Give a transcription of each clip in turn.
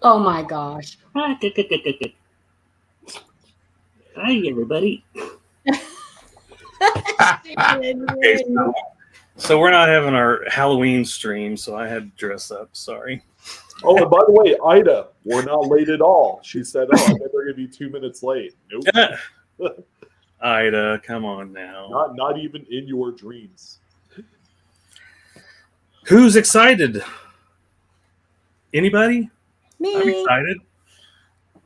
Oh my gosh. Hi, everybody. Okay, so we're not having our Halloween stream, so I had to dress up. Sorry. Oh, and by the way, Ida, we're not late at all. She said, "Oh, I bet they're going to be 2 minutes late." Nope. Ida, come on now. Not even in your dreams. Who's excited? Anybody? Me. I'm excited.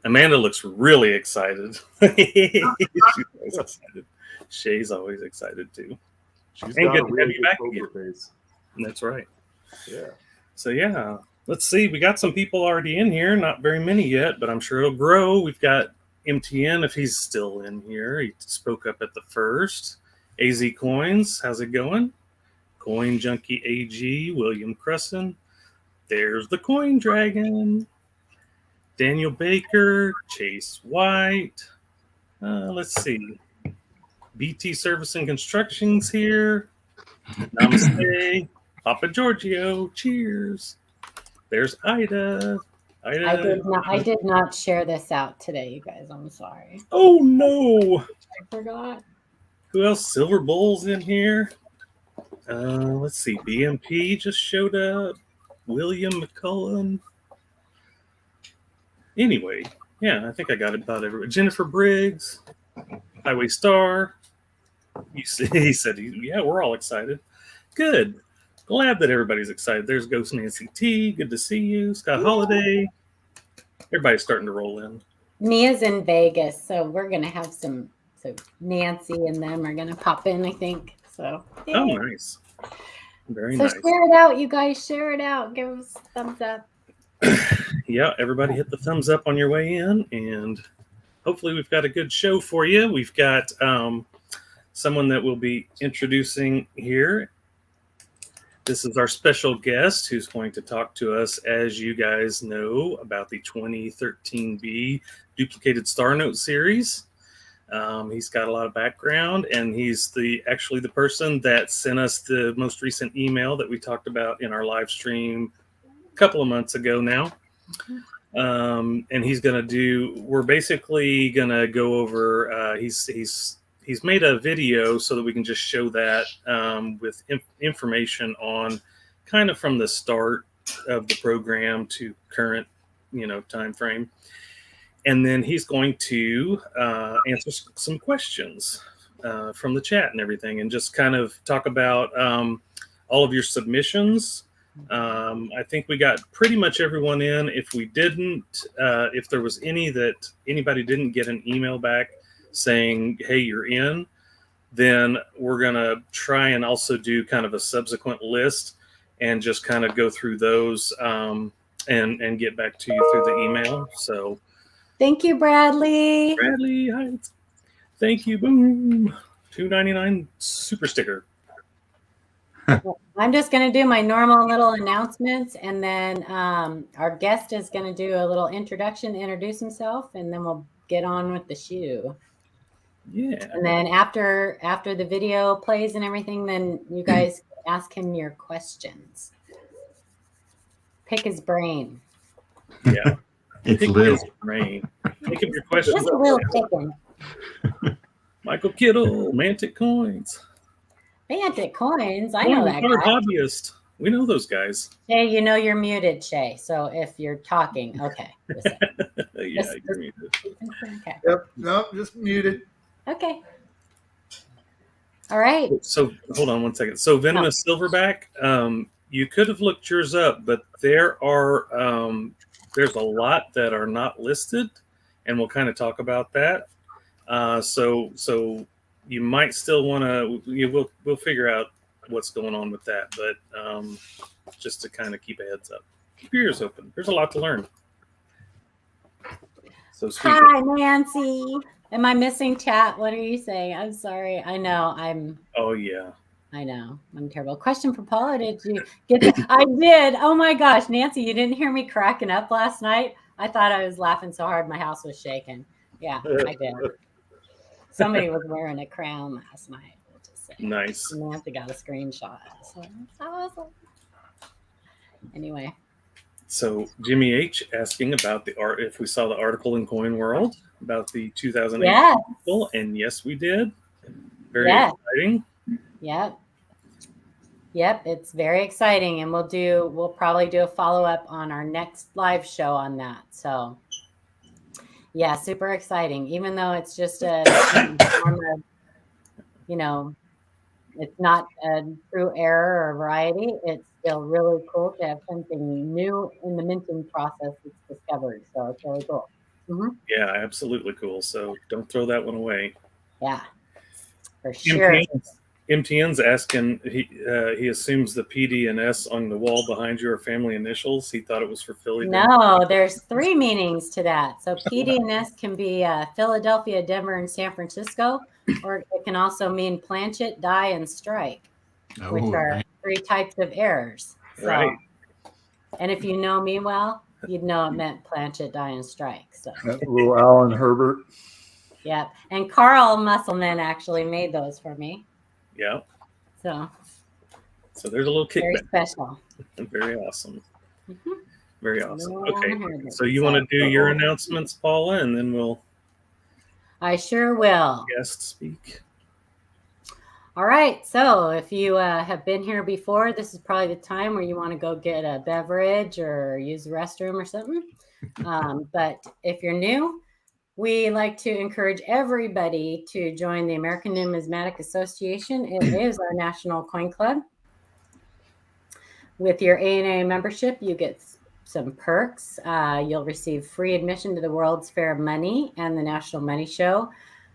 Amanda looks really excited. She's always excited. Shay's always excited too. She's And got good a to really have you back good again. poker face. That's right. Yeah. So yeah, let's see. We got some people already in here. Not very many yet, but I'm sure it'll grow. We've got MTN if he's still in here. He spoke up at the first. AZ Coins, how's it going? Coin Junkie AG, William Cresson. There's the Coin Dragon. Daniel Baker, Chase White. Let's see. BT Service and Construction's here. Namaste. Papa Giorgio, cheers. There's Ida. I did not share this out today, you guys. I'm sorry. Oh no. I forgot. Who else? Silver Bull's in here. Let's see. BMP just showed up. William McCullen. Anyway, yeah, I think I got about everyone. Jennifer Briggs, Highway Star. He said, yeah, we're all excited. Good. Glad that everybody's excited. There's Ghost Nancy T. Good to see you. Scott Holiday. Everybody's starting to roll in. Mia's in Vegas, so we're going to have some. So Nancy and them are going to pop in, I think. So. Yay. Oh, nice. Very nice. So share it out, you guys. Share it out. Give us a thumbs up. Yeah, everybody hit the thumbs up on your way in, and hopefully we've got a good show for you. We've got someone that we'll be introducing here. This is our special guest who's going to talk to us, as you guys know, about the 2013B Duplicated Star Note series. He's got a lot of background, and he's actually the person that sent us the most recent email that we talked about in our live stream a couple of months ago now. And we're basically going to go over, he's made a video so that we can just show that with information on kind of from the start of the program to current, time frame. And then he's going to answer some questions from the chat and everything, and just kind of talk about all of your submissions. I think we got pretty much everyone in. If we didn't, if there was anybody didn't get an email back saying, hey, you're in, then we're going to try and also do kind of a subsequent list and just kind of go through those and get back to you through the email. So thank you, Bradley. Bradley, hi. Thank you. Boom. $2.99 super sticker. I'm just going to do my normal little announcements, and then our guest is going to do a little introduction, introduce himself, and then we'll get on with the shoe. Yeah. And then after the video plays and everything, then you guys ask him your questions. Pick his brain. Yeah. It's Pick Lil. his brain. Think of your questions. Just a little picking. Michael Kittle, Mantic Coins. Mantic Coins. I know that guy. Hobbyist. We know those guys. Shay, you're muted, Shay. So if you're talking, okay. Yeah, you're muted. Okay. Yep. No, just muted. Okay. All right. So hold on one second. So Venomous Silverback, you could have looked yours up, but there's a lot that are not listed, and we'll kind of talk about that. So you might still want to. We'll figure out what's going on with that, but just to kind of keep a heads up, keep your ears open. There's a lot to learn. So hi, Nancy. Am I missing chat? What are you saying? I'm sorry. I know I'm. Oh yeah. I know I'm terrible. Question for Paula: did you get that? I did. Oh my gosh, Nancy, you didn't hear me cracking up last night? I thought I was laughing so hard my house was shaking. Yeah, I did. Somebody was wearing a crown last night. Nice. Nancy got a screenshot. So that's awesome. Anyway. So Jimmy H asking about the art, if we saw the article in Coin World about the 2008 Yes. article, and yes, we did. Very Yes. exciting. Yep, it's very exciting, and we'll probably do a follow-up on our next live show on that. So yeah, super exciting. Even though it's just a form of, it's not a true error or variety, it's still really cool to have something new in the minting process that's discovered. So it's really cool. Yeah, absolutely cool. So don't throw that one away. Yeah, for sure. MTN's asking, he assumes the PD and S on the wall behind you are family initials. He thought it was for Philly. No, there's 3 meanings to that. So PD and S can be Philadelphia, Denver, and San Francisco, or it can also mean planchet, die, and strike, which are 3 types of errors. So, right. And if you know me well, you'd know it meant planchet, die, and strike. So Little Alan Herbert. Yeah, and Carl Musselman actually made those for me. Yeah. So there's a little kickback. Very special. Very awesome. Very awesome. No, Okay, so you want to do your announcements, Paula, and then I sure will. Guest speak. All right. So if you have been here before, this is probably the time where you want to go get a beverage or use the restroom or something. But if you're new, we like to encourage everybody to join the American Numismatic Association. It is our national coin club. With your ANA membership, you get some perks. You'll receive free admission to the World's Fair of Money and the National Money Show,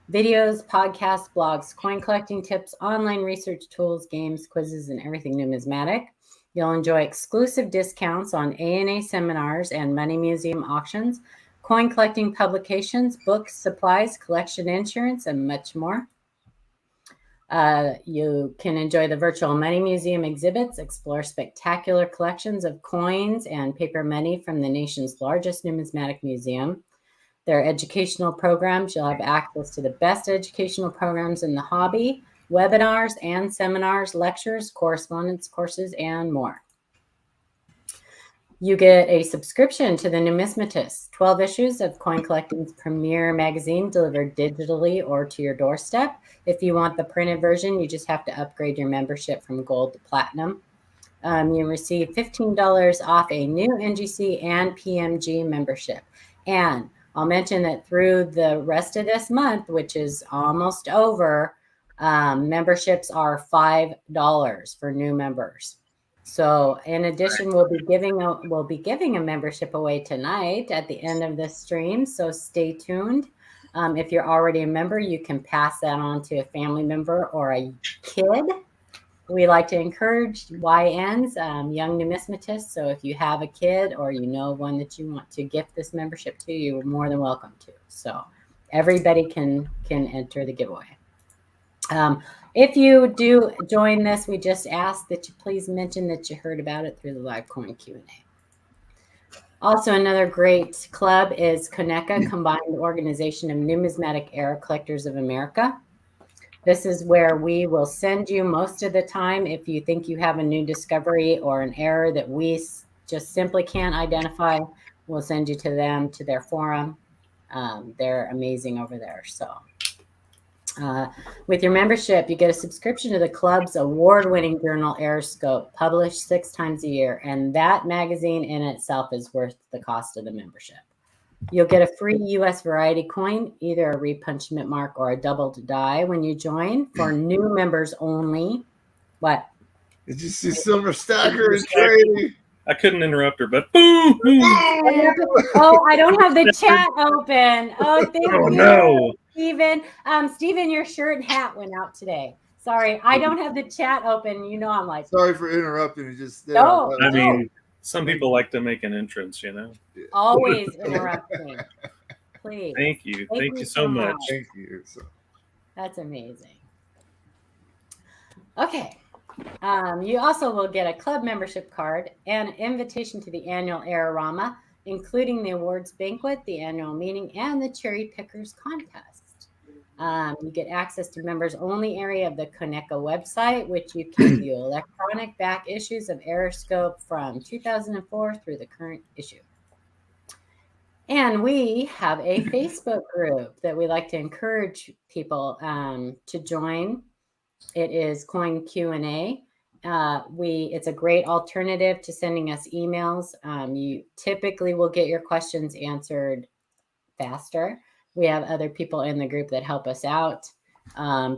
videos, podcasts, blogs, coin collecting tips, online research tools, games, quizzes, and everything numismatic. You'll enjoy exclusive discounts on ANA seminars and money museum auctions, coin collecting publications, books, supplies, collection insurance, and much more. You can enjoy the virtual money museum exhibits, explore spectacular collections of coins and paper money from the nation's largest numismatic museum. There are educational programs. You'll have access to the best educational programs in the hobby, webinars and seminars, lectures, correspondence courses, and more. You get a subscription to the Numismatist, 12 issues of coin collecting's premier magazine delivered digitally or to your doorstep. If you want the printed version, you just have to upgrade your membership from gold to platinum. You receive $15 off a new NGC and PMG membership. And I'll mention that through the rest of this month, which is almost over, memberships are $5 for new members. So in addition, we'll be giving a membership away tonight at the end of this stream. So stay tuned. If you're already a member, you can pass that on to a family member or a kid. We like to encourage YNs, young numismatists. So if you have a kid or you know one that you want to gift this membership to, you're more than welcome to. So everybody can enter the giveaway. If you do join this, we just ask that you please mention that you heard about it through the live coin Q&A. Also, another great club is CONECA, Combined Organization of Numismatic Error Collectors of America. This is where we will send you most of the time if you think you have a new discovery or an error that we just simply can't identify. We'll send you to them, to their forum. They're amazing over there. So with your membership, you get a subscription to the club's award-winning journal, Erroscope, published 6 times a year. And that magazine in itself is worth the cost of the membership. You'll get a free U.S. variety coin, either a repunchment mark or a doubled die when you join for new members only. What? Did you see Silver Stacker and trading? I couldn't interrupt her, but boom! Oh, I don't have the chat open. Oh, thank you. No. Steven. Steven, your shirt and hat went out today. Sorry, I don't have the chat open. You know I'm like. Sorry for interrupting. No. I mean, some people like to make an entrance, you know. Always interrupt me. Please. Thank you. Thank you so much. Thank you. That's amazing. Okay. You also will get a club membership card and an invitation to the annual Errorama, including the awards banquet, the annual meeting, and the cherry pickers contest. You get access to members only area of the Coneco website, which you can view electronic back issues of Aeroscope from 2004 through the current issue. And we have a Facebook group that we like to encourage people to join. It is Coin Q&A. It's a great alternative to sending us emails. You typically will get your questions answered faster. We have other people in the group that help us out.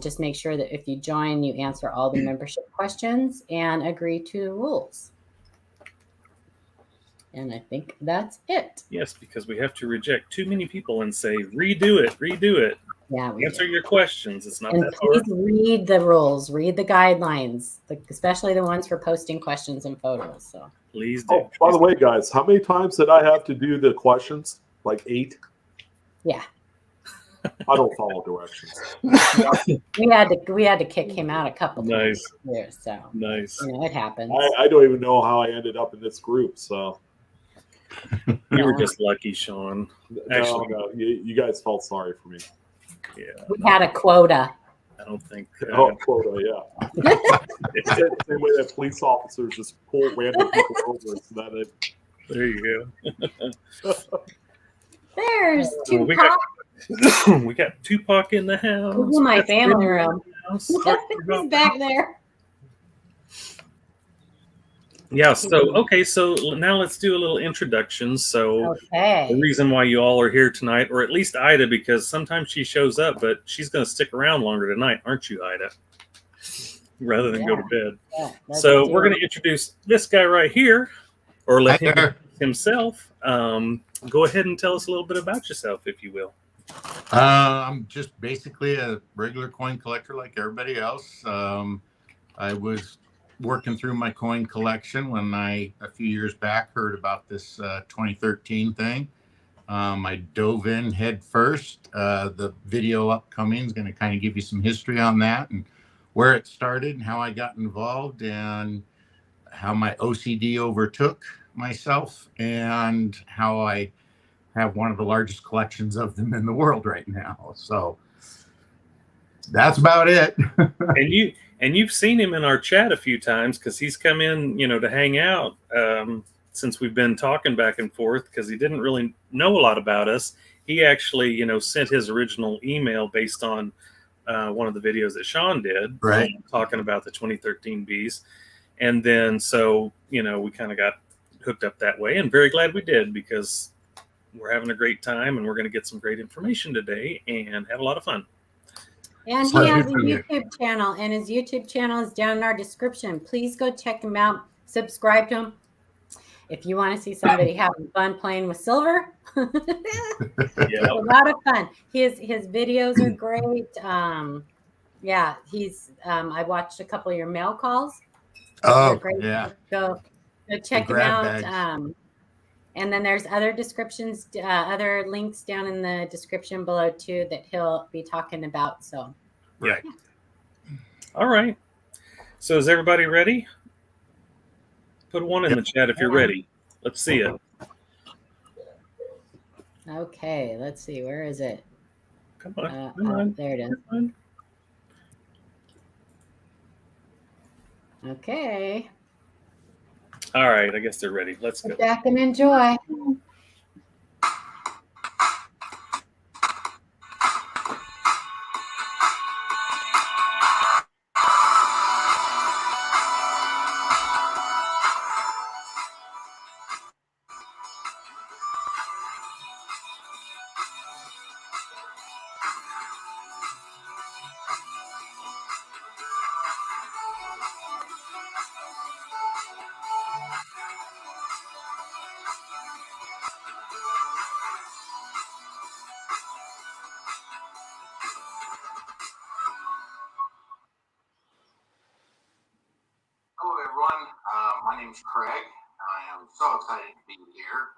Just make sure that if you join, you answer all the membership questions and agree to the rules. And I think that's it. Yes, because we have to reject too many people and say, redo it. Yeah, Answer your questions. It's not and that please hard. read the rules, read the guidelines, especially the ones for posting questions and photos. So Please do. Oh, by the way, guys, how many times did I have to do the questions? Like 8? yeah, I don't follow directions. we had to kick him out a couple times. Nice. So Nice. you know, it happens. I don't even know how I ended up in this group. So You were just lucky, Sean. Actually, no, you guys felt sorry for me. Yeah. We had a quota. I don't think. Quota, yeah. Same way that police officers just pull random people over so that it. There you go. There's Well, Tupac. we got Tupac in the house. This is my That's family in room. the house. He's back there. Yeah. So now let's do a little introduction. So Okay. the reason why you all are here tonight, or at least Ida, because sometimes she shows up, but she's going to stick around longer tonight, aren't you, Ida? Rather than go to bed. Yeah, So we're going to introduce this guy right here, or let him Hi. himself. Go ahead and tell us a little bit about yourself, if you will. I'm just basically a regular coin collector like everybody else. I was working through my coin collection when I, a few years back, heard about this 2013 thing. I dove in head first. The video upcoming is going to kind of give you some history on that and where it started and how I got involved and how my OCD overtook myself and how I have one of the largest collections of them in the world right now. So that's about it. And you've seen him in our chat a few times because he's come in, to hang out since we've been talking back and forth because he didn't really know a lot about us. He actually, sent his original email based on one of the videos that Sean did, right, talking about the 2013 Bs. And then, so, we kind of got hooked up that way, and very glad we did because we're having a great time and we're going to get some great information today and have a lot of fun. And he has a YouTube channel, and his YouTube channel is down in our description. Please go check him out. Subscribe to him. If you want to see somebody having fun playing with silver, it's a lot of fun. His videos are great. I watched a couple of your mail calls. Oh, great. Yeah. Go check him out. And then there's other descriptions, other links down in the description below too that he'll be talking about. So, right. Yeah. All right. So is everybody ready? Put one in the chat if you're ready. Let's see it. Okay. Let's see. Where is it? Come on. Come on. There it is. Okay. All right, I guess they're ready. Let's go. Sit back and enjoy. Hello, everyone. My name is Craig. I am so excited to be here.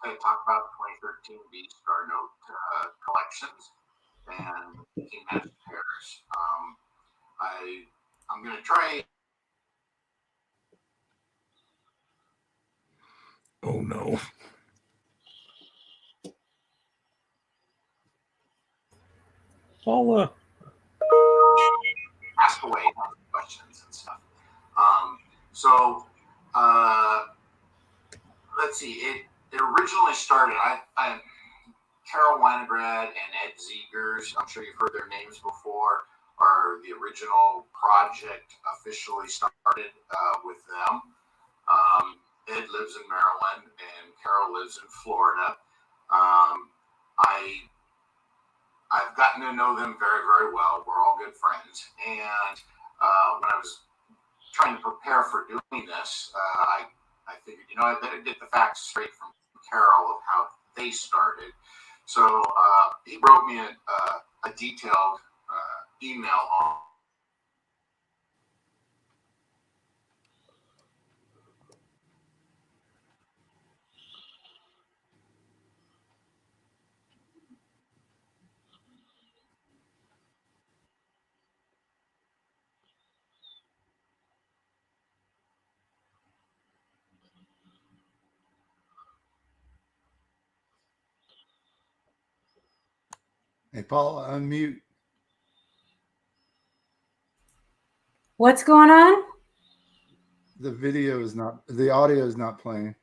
To talk about 2013 B Star Note collections and King Magic pairs. I'm going to try. Oh no. Paula. Ask away questions and stuff. Let's see. It originally started. Carol Winograd and Ed Zegers, I'm sure you've heard their names before, are the original project officially started with them. Ed lives in Maryland and Carol lives in Florida. I've gotten to know them very, very well. We're all good friends. And when I was trying to prepare for doing this, I figured, I better get the facts straight from Carol of how they started. So he wrote me a detailed email on. Hey, Paul, unmute. What's going on? The audio is not playing.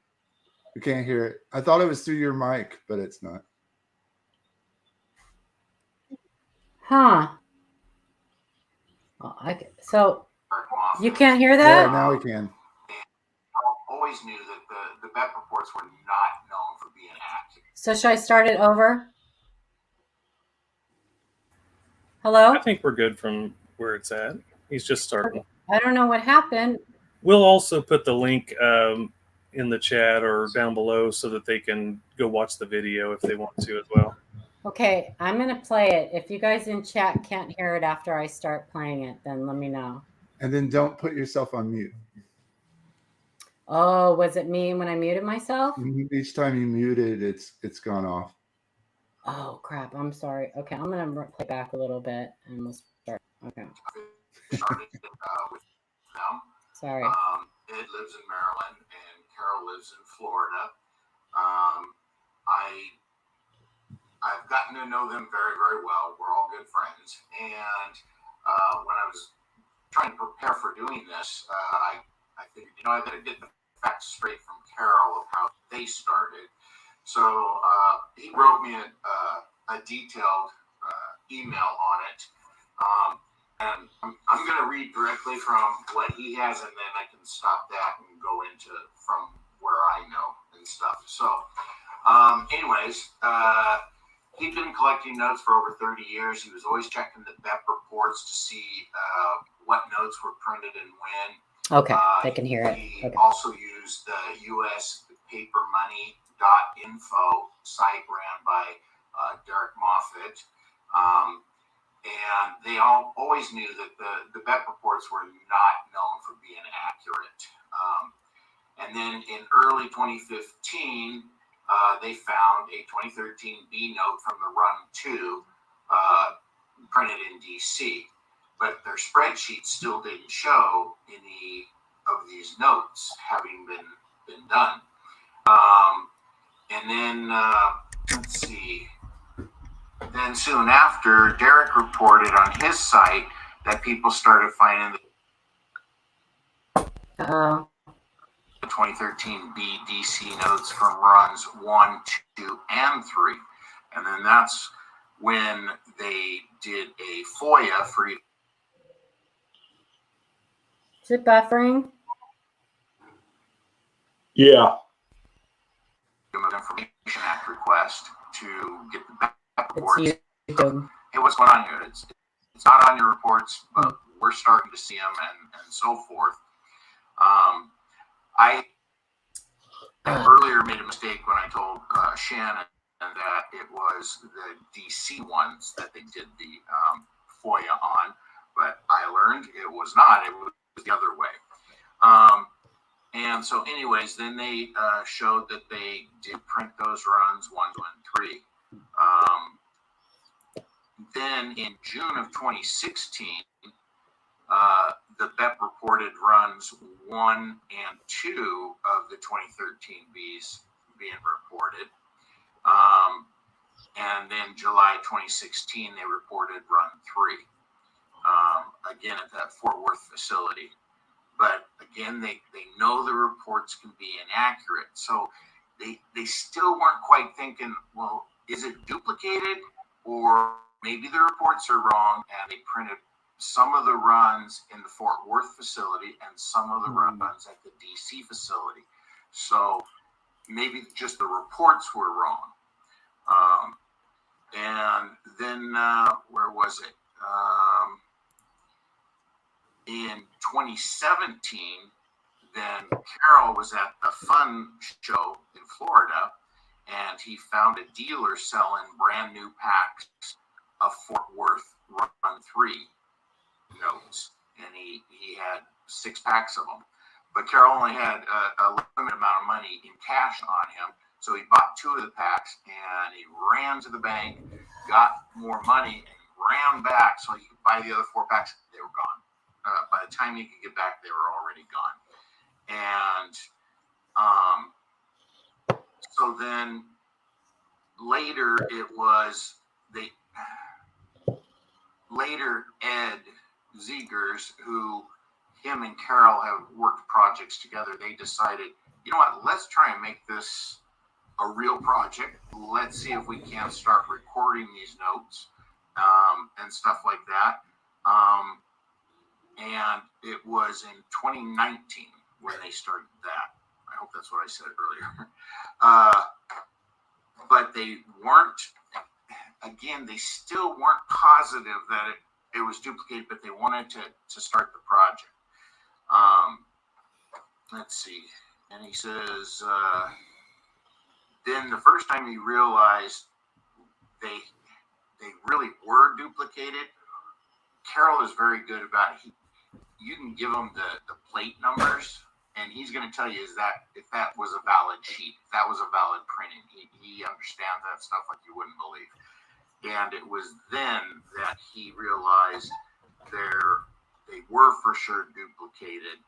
We can't hear it. I thought it was through your mic, but it's not. Huh. So you can't hear that? Yeah, now we can. Always knew that the vet reports were not known for being accurate. So should I start it over? Hello? I think we're good from where it's at. He's just starting. I don't know what happened. We'll also put the link in the chat or down below so that they can go watch the video if they want to as well. Okay, I'm going to play it. If you guys in chat can't hear it after I start playing it, then let me know. And then don't put yourself on mute. Oh, was it me when I muted myself? Each time you muted, it's gone off. Oh, crap. I'm sorry. Okay, I'm going to play back a little bit and we'll start. Okay. Started with them. Sorry. Ed lives in Maryland and Carol lives in Florida. I've gotten to know them very, very well. We're all good friends. And when I was trying to prepare for doing this, I figured, I better get the facts straight from Carol of how they started. So he wrote me a detailed email on it. And I'm going to read directly from what he has, and then I can stop that and go into from where I know and stuff. So anyways, he'd been collecting notes for over 30 years. He was always checking the BEP reports to see what notes were printed and when. Okay, they can hear it. He Okay. also used the US papermoney.info site ran by Derek Moffitt. And they always knew that the BEP reports were not known for being accurate. And then in early 2015, they found a 2013 B note from the Run 2 printed in DC. But their spreadsheet still didn't show any of these notes having been done. And then, let's see. Then soon after, Derek reported on his site that people started finding the 2013 B DC notes from runs 1, 2, and 3. And then that's when they did a FOIA for you. Is it buffering? Yeah. Information Act request to get the BEP reports. It's YouTube. Hey, what's going on here? It's not on your reports, but we're starting to see them and so forth. I earlier made a mistake when I told Shannon that it was the DC ones that they did the FOIA on, but I learned it was not. It was the other way. And so anyways, then they showed that they did print those runs 1, 2, and 3. Then in June of 2016, the BEP reported runs 1 and 2 of the 2013 Bs being reported. And then July 2016, they reported run 3, again at that Fort Worth facility. But again, they know the reports can be inaccurate. So they still weren't quite thinking, well, is it duplicated, or maybe the reports are wrong and they printed some of the runs in the Fort Worth facility and some of the runs at the DC facility. So maybe just the reports were wrong. And then where was it? In 2017, then Carroll was at the Fun Show in Florida, and he found a dealer selling brand new packs of Fort Worth Run 3 notes, and he had 6 packs of them. But Carroll only had a limited amount of money in cash on him, so he bought 2 of the packs, and he ran to the bank, got more money, and ran back so he could buy the other 4 packs. They were gone. By the time he could get back, they were already gone. And so then later Ed Zegers, who him and Carroll have worked projects together, they decided, you know what, let's try and make this a real project. Let's see if we can start recording these notes and stuff like that. And it was in 2019 when they started that. I hope that's what I said earlier. But they weren't, again, they still weren't positive that it was duplicated, but they wanted to start the project. Let's see. And he says, then the first time he realized they really were duplicated, Carroll is very good about it. You can give him the plate numbers, and he's going to tell you if that was a valid sheet, if that was a valid printing. He understands that stuff like you wouldn't believe. And it was then that he realized they were for sure duplicated,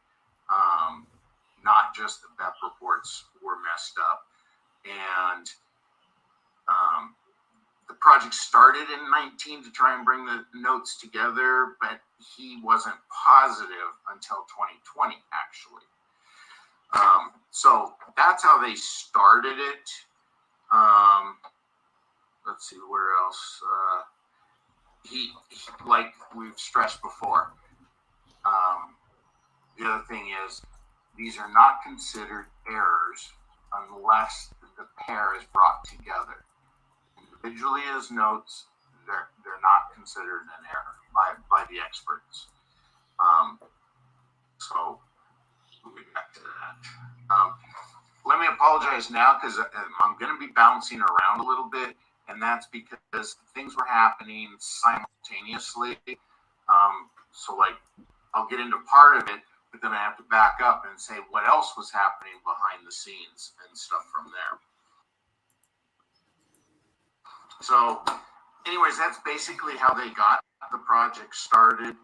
not just the BEP reports were messed up. And the project started in 19 to try and bring the notes together, but he wasn't positive until 2020, actually. So that's how they started it. Let's see, where else? He, like we've stressed before, the other thing is these are not considered errors unless the pair is brought together. Individually as notes, they're not considered an error by the experts. So we'll get back to that. Let me apologize now because I'm going to be bouncing around a little bit, and that's because things were happening simultaneously. So like I'll get into part of it, but then I have to back up and say what else was happening behind the scenes and stuff from there. So anyways, that's basically how they got the project started.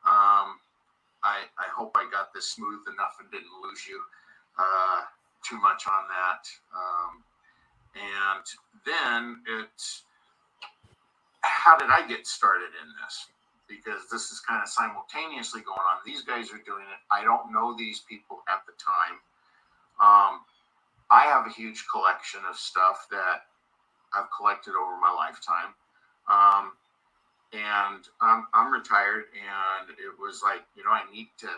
I hope I got this smooth enough and didn't lose you too much on that. And then it's, how did I get started in this? Because this is kind of simultaneously going on. These guys are doing it. I don't know these people at the time. I have a huge collection of stuff that I've collected over my lifetime. And I'm retired, and it was like, I need to,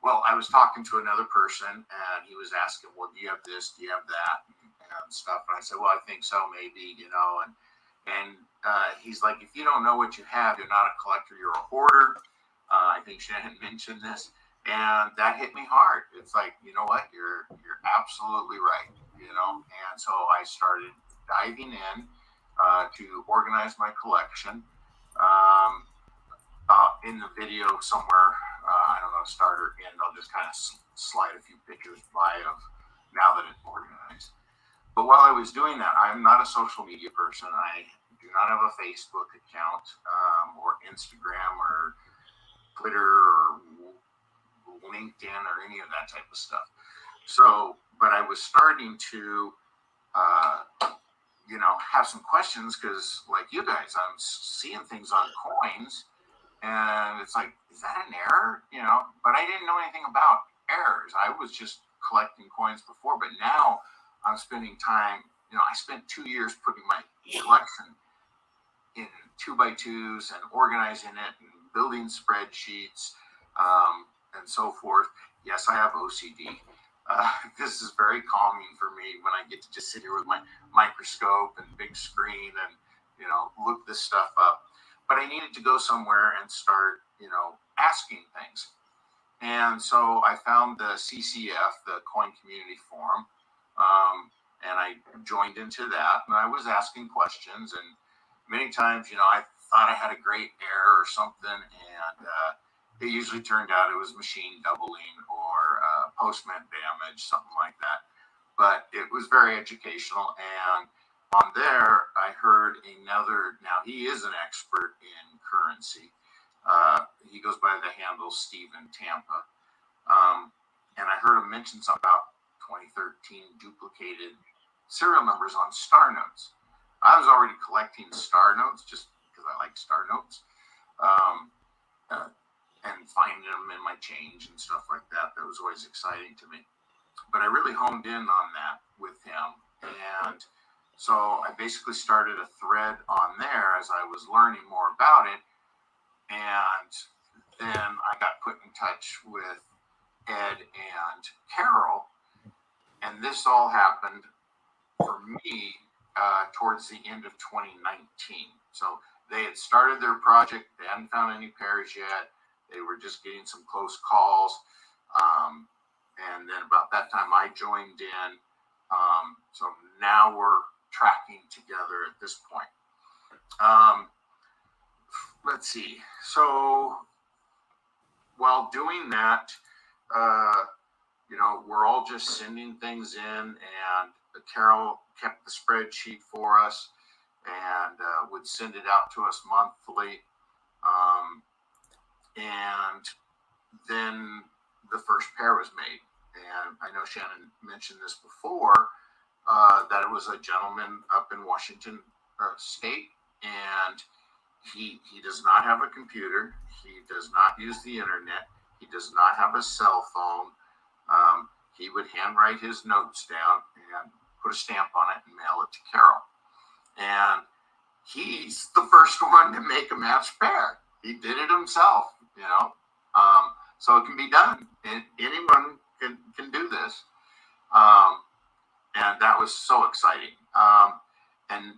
well, I was talking to another person, and he was asking, well, do you have this, do you have that, and stuff. And I said, well, I think so, maybe, and he's like, if you don't know what you have, you're not a collector, you're a hoarder. I think Shannon mentioned this, and that hit me hard. It's like, you know what, you're absolutely right, and so I started diving in to organize my collection. In the video somewhere, I don't know, start or end, I'll just kind of slide a few pictures by of now that it's organized. But while I was doing that, I'm not a social media person. I do not have a Facebook account or Instagram or Twitter or LinkedIn or any of that type of stuff. So, but I was starting to have some questions because, like you guys, I'm seeing things on coins, and it's like, is that an error? But I didn't know anything about errors. I was just collecting coins before, but now I'm spending time. I spent 2 years putting my collection in 2x2s and organizing it and building spreadsheets and so forth. Yes, I have OCD. This is very calming for me when I get to just sit here with my microscope and big screen and, look this stuff up. But I needed to go somewhere and start, asking things. And so I found the CCF, the Coin Community Forum, and I joined into that. And I was asking questions. And many times, I thought I had a great error or something. And it usually turned out it was machine doubling or postment damage, something like that. But it was very educational. And on there, I heard another, now he is an expert in currency. He goes by the handle Steven Tampa. And I heard him mention something about 2013 duplicated serial numbers on star notes. I was already collecting star notes just because I like star notes. And finding them in my change and stuff like that. That was always exciting to me. But I really honed in on that with him. And so I basically started a thread on there as I was learning more about it. And then I got put in touch with Ed and Carol. And this all happened for me towards the end of 2019. So they had started their project. They hadn't found any pairs yet. They were just getting some close calls. And then about that time I joined in. So now we're tracking together at this point. Let's see. So while doing that, we're all just sending things in, and Carol kept the spreadsheet for us and would send it out to us monthly. And then the first pair was made. And I know Shannon mentioned this before, that it was a gentleman up in Washington State, and he does not have a computer. He does not use the internet. He does not have a cell phone. He would handwrite his notes down and put a stamp on it and mail it to Carol. And he's the first one to make a matched pair. He did it himself, so it can be done. Anyone can do this. And that was so exciting. And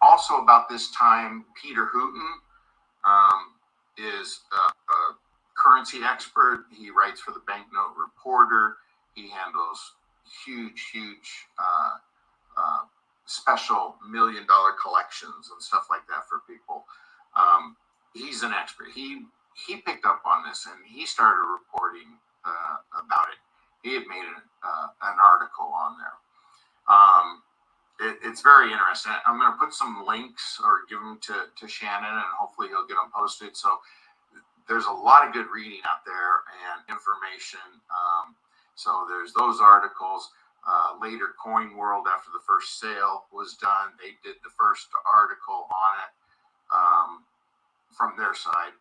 also about this time, Peter Hooton is a currency expert. He writes for the Banknote Reporter. He handles huge special $1 million collections and stuff like that for people. He's an expert. He picked up on this and he started reporting about it. He had made an article on there. It's very interesting. I'm going to put some links or give them to Shannon, and hopefully he'll get them posted. So there's a lot of good reading out there and information. So there's those articles. Later, Coin World, after the first sale was done, they did the first article on it from their side.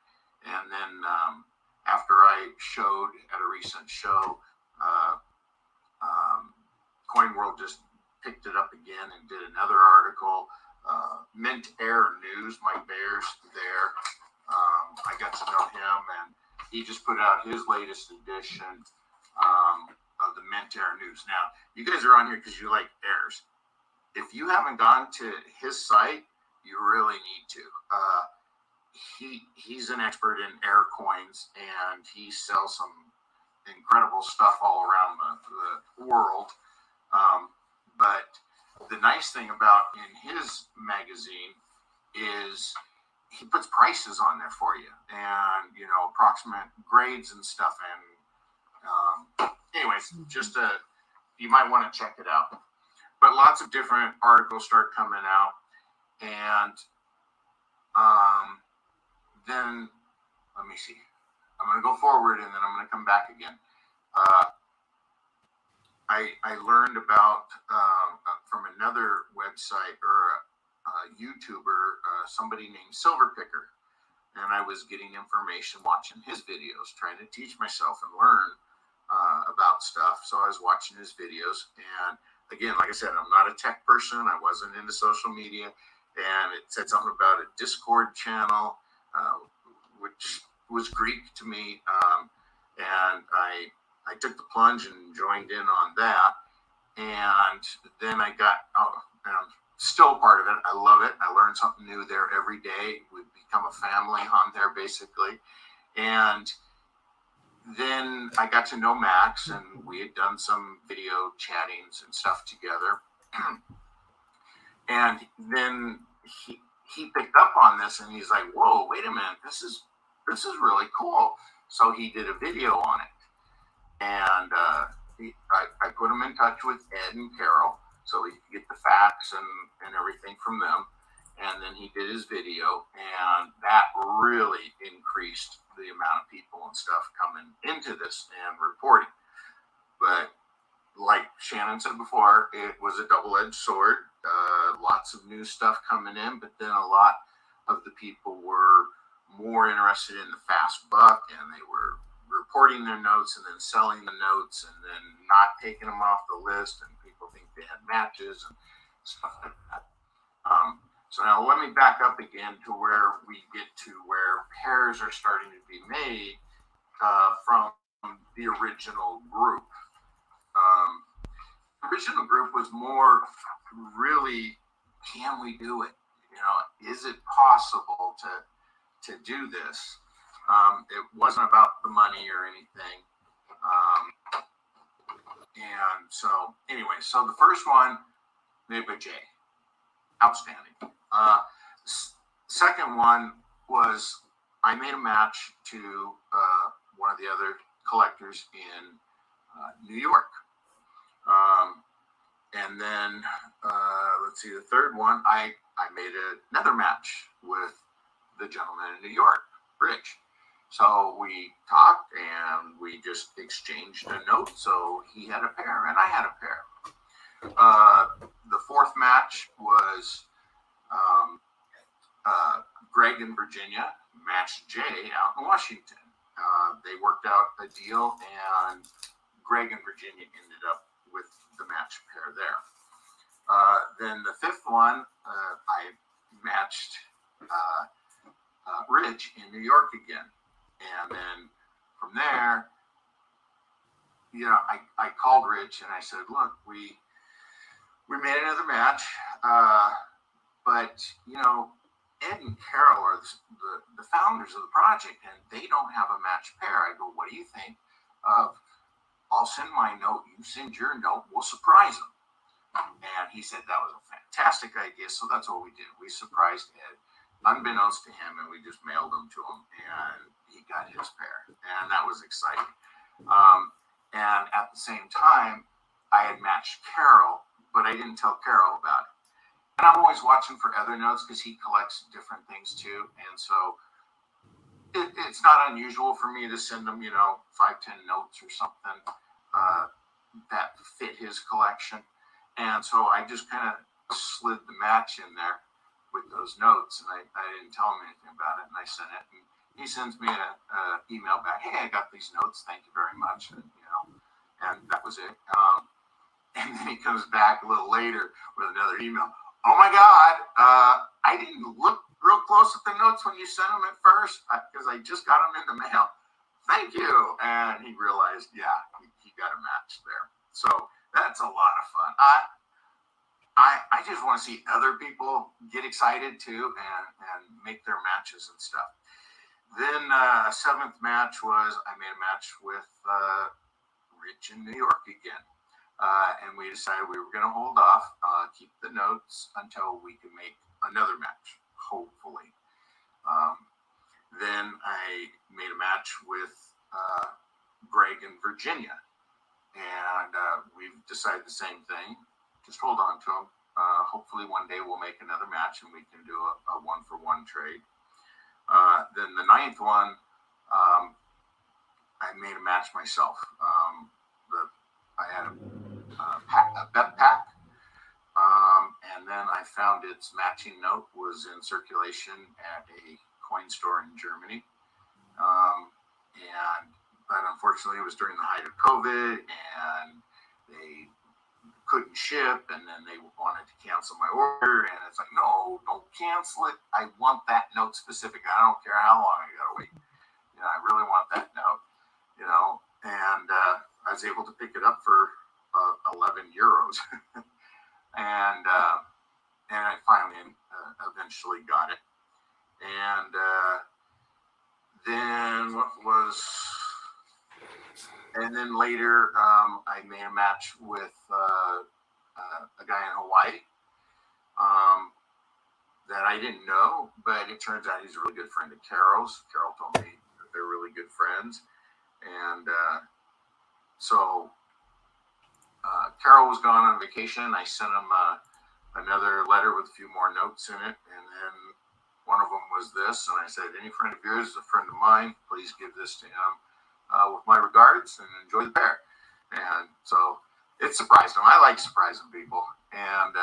And then after I showed at a recent show, Coin World just picked it up again and did another article. Mint Air News, Mike Bayer's there. I got to know him, and he just put out his latest edition of the Mint Air News. Now, you guys are on here because you like airs. If you haven't gone to his site, you really need to. He's an expert in air coins, and he sells some incredible stuff all around the world. But the nice thing about in his magazine is he puts prices on there for you, and approximate grades and stuff. And anyways, you might want to check it out. But lots of different articles start coming out, and then let me see. I'm going to go forward, and then I'm going to come back again. I learned about from another website or a YouTuber, somebody named Silverpicker, and I was getting information watching his videos, trying to teach myself and learn about stuff. So I was watching his videos, and again, like I said, I'm not a tech person. I wasn't into social media, and it said something about a Discord channel, which was Greek to me, and I took the plunge and joined in on that. And then I got, I'm still part of it. I love it. I learn something new there every day. We become a family on there, basically. And then I got to know Max, and we had done some video chattings and stuff together. And then he picked up on this, and he's like, "Whoa, wait a minute, this is really cool." So he did a video on it, and I put him in touch with Ed and Carol so he could get the facts and everything from them. And then he did his video, and that really increased the amount of people and stuff coming into this and reporting. But like Shannon said before, it was a double-edged sword. Lots of new stuff coming in, but then a lot of the people were more interested in the fast buck, and they were reporting their notes and then selling the notes and then not taking them off the list, and people think they had matches and stuff like that. So now let me back up again to where we get to where pairs are starting to be made from the original group. The original group was more really, can we do it? You know, is it possible to do this? It wasn't about the money or anything. And so anyway, so the first one made by Jay. Outstanding. Second one was I made a match to one of the other collectors in New York. And then let's see, the third one, I made another match with the gentleman in New York, Rich. So we talked and we just exchanged a note. So he had a pair and I had a pair. The fourth match was Greg in Virginia matched Jay out in Washington. They worked out a deal, and Greg in Virginia ended up with the match pair there. Then the fifth one, I matched Rich in New York again. And then from there, you know, I called Rich and I said, look, we made another match, but, you know, Ed and Carol are the founders of the project, and they don't have a match pair. I go, what do you think of, I'll send my note, you send your note, we'll surprise them. And he said that was a fantastic idea, so that's what we did. We surprised Ed, unbeknownst to him, and we just mailed them to him, and he got his pair, and that was exciting. And at the same time, I had matched Carol, but I didn't tell Carol about it. And I'm always watching for other notes because he collects different things too. And so it's not unusual for me to send him, you know, 5-10 notes or something that fit his collection. And so I just kind of slid the match in there with those notes, and I didn't tell him anything about it. And I sent it, and he sends me an email back. Hey, I got these notes. Thank you very much. And, you know, and that was it. And then he comes back a little later with another email. Oh my God, I didn't look real close at the notes when you sent them at first because I just got them in the mail. Thank you. And he realized, yeah, he got a match there. So that's a lot of fun. I just want to see other people get excited too and make their matches and stuff. Then seventh match was I made a match with Rich in New York again. And we decided we were going to hold off, keep the notes until we could make another match, hopefully. Then I made a match with Greg in Virginia. And we've decided the same thing. Just hold on to them. Hopefully one day we'll make another match and we can do a one-for-one trade. Then the ninth one, I made a match myself. I had its matching note was in circulation at a coin store in Germany. But unfortunately, it was during the height of COVID, and they couldn't ship, and then they wanted to cancel my order, and it's like, no, don't cancel it. I want that note specific. I don't care how long I gotta wait. I really want that note. And I was able to pick it up for 11 euros, and I finally eventually got it. And then later, I made a match with a guy in Hawaii that I didn't know, but it turns out he's a really good friend of Carol's. Carol told me that they're really good friends. And so Carol was gone on vacation. I sent him another letter with a few more notes in it. And then one of them was this. And I said, any friend of yours is a friend of mine. Please give this to him with my regards and enjoy the pair. And so it surprised him. I like surprising people. And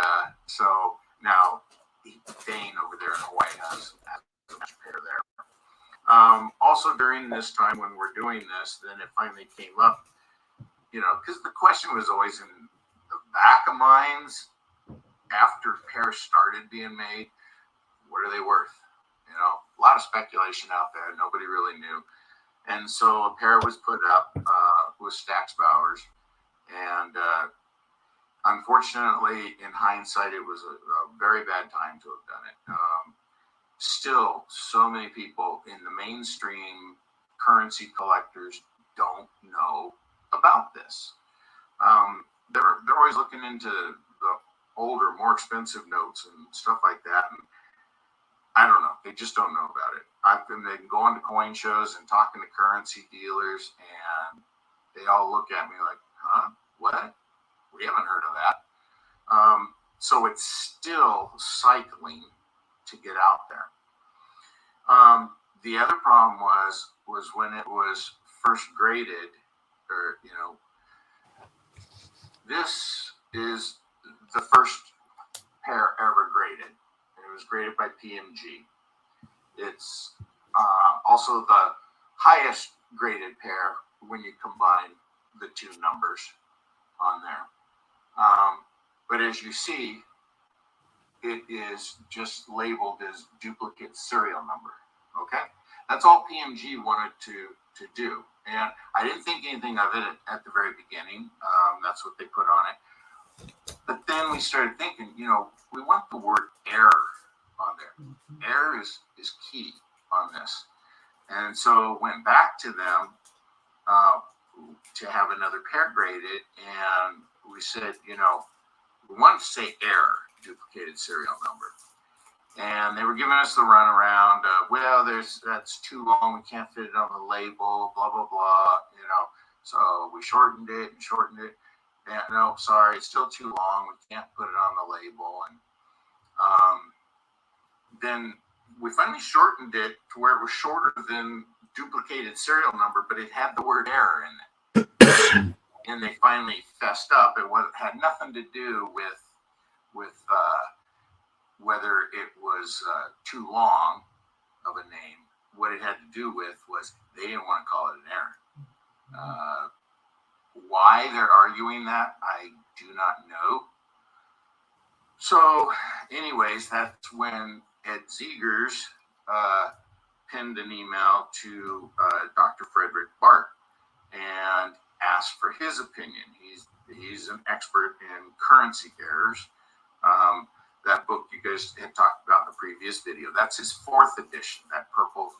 so now Dane over there in Hawaii has a match pair there. Also during this time when we're doing this, then it finally came up, because the question was always in the back of minds after pairs started being made, what are they worth? A lot of speculation out there. Nobody really knew. And so a pair was put up with Stax Bowers. And unfortunately, in hindsight, it was a very bad time to have done it. Still, so many people in the mainstream currency collectors don't know about this. They're always looking into the older, more expensive notes and stuff like that. And I don't know. They just don't know about it. I've been going to coin shows and talking to currency dealers, and they all look at me like, huh? What? We haven't heard of that. So it's still cycling to get out there. The other problem was when it was first graded, or this is the first pair ever graded. It was graded by PMG. It's also the highest graded pair when you combine the two numbers on there. But as you see, it is just labeled as duplicate serial number. Okay, that's all PMG wanted to do, and I didn't think anything of it at the very beginning. That's what they put on it. But then we started thinking, we want the word error on there. Error is key on this, and so went back to them to have another pair graded, and we said, we want to say error, duplicated serial number. And they were giving us the runaround of, well, that's too long, we can't fit it on the label, blah, blah, blah, So we shortened it. And no, sorry, it's still too long, we can't put it on the label. And then we finally shortened it to where it was shorter than duplicated serial number, but it had the word error in it. And they finally fessed up. It had nothing to do with whether it was too long of a name. What it had to do with was they didn't want to call it an error. Why they're arguing that, I do not know. So anyways, that's when Ed Ziegers penned an email to Dr. Frederick Bart and asked for his opinion. He's an expert in currency errors. That book you guys had talked about in the previous video, that's his 4th edition, that purple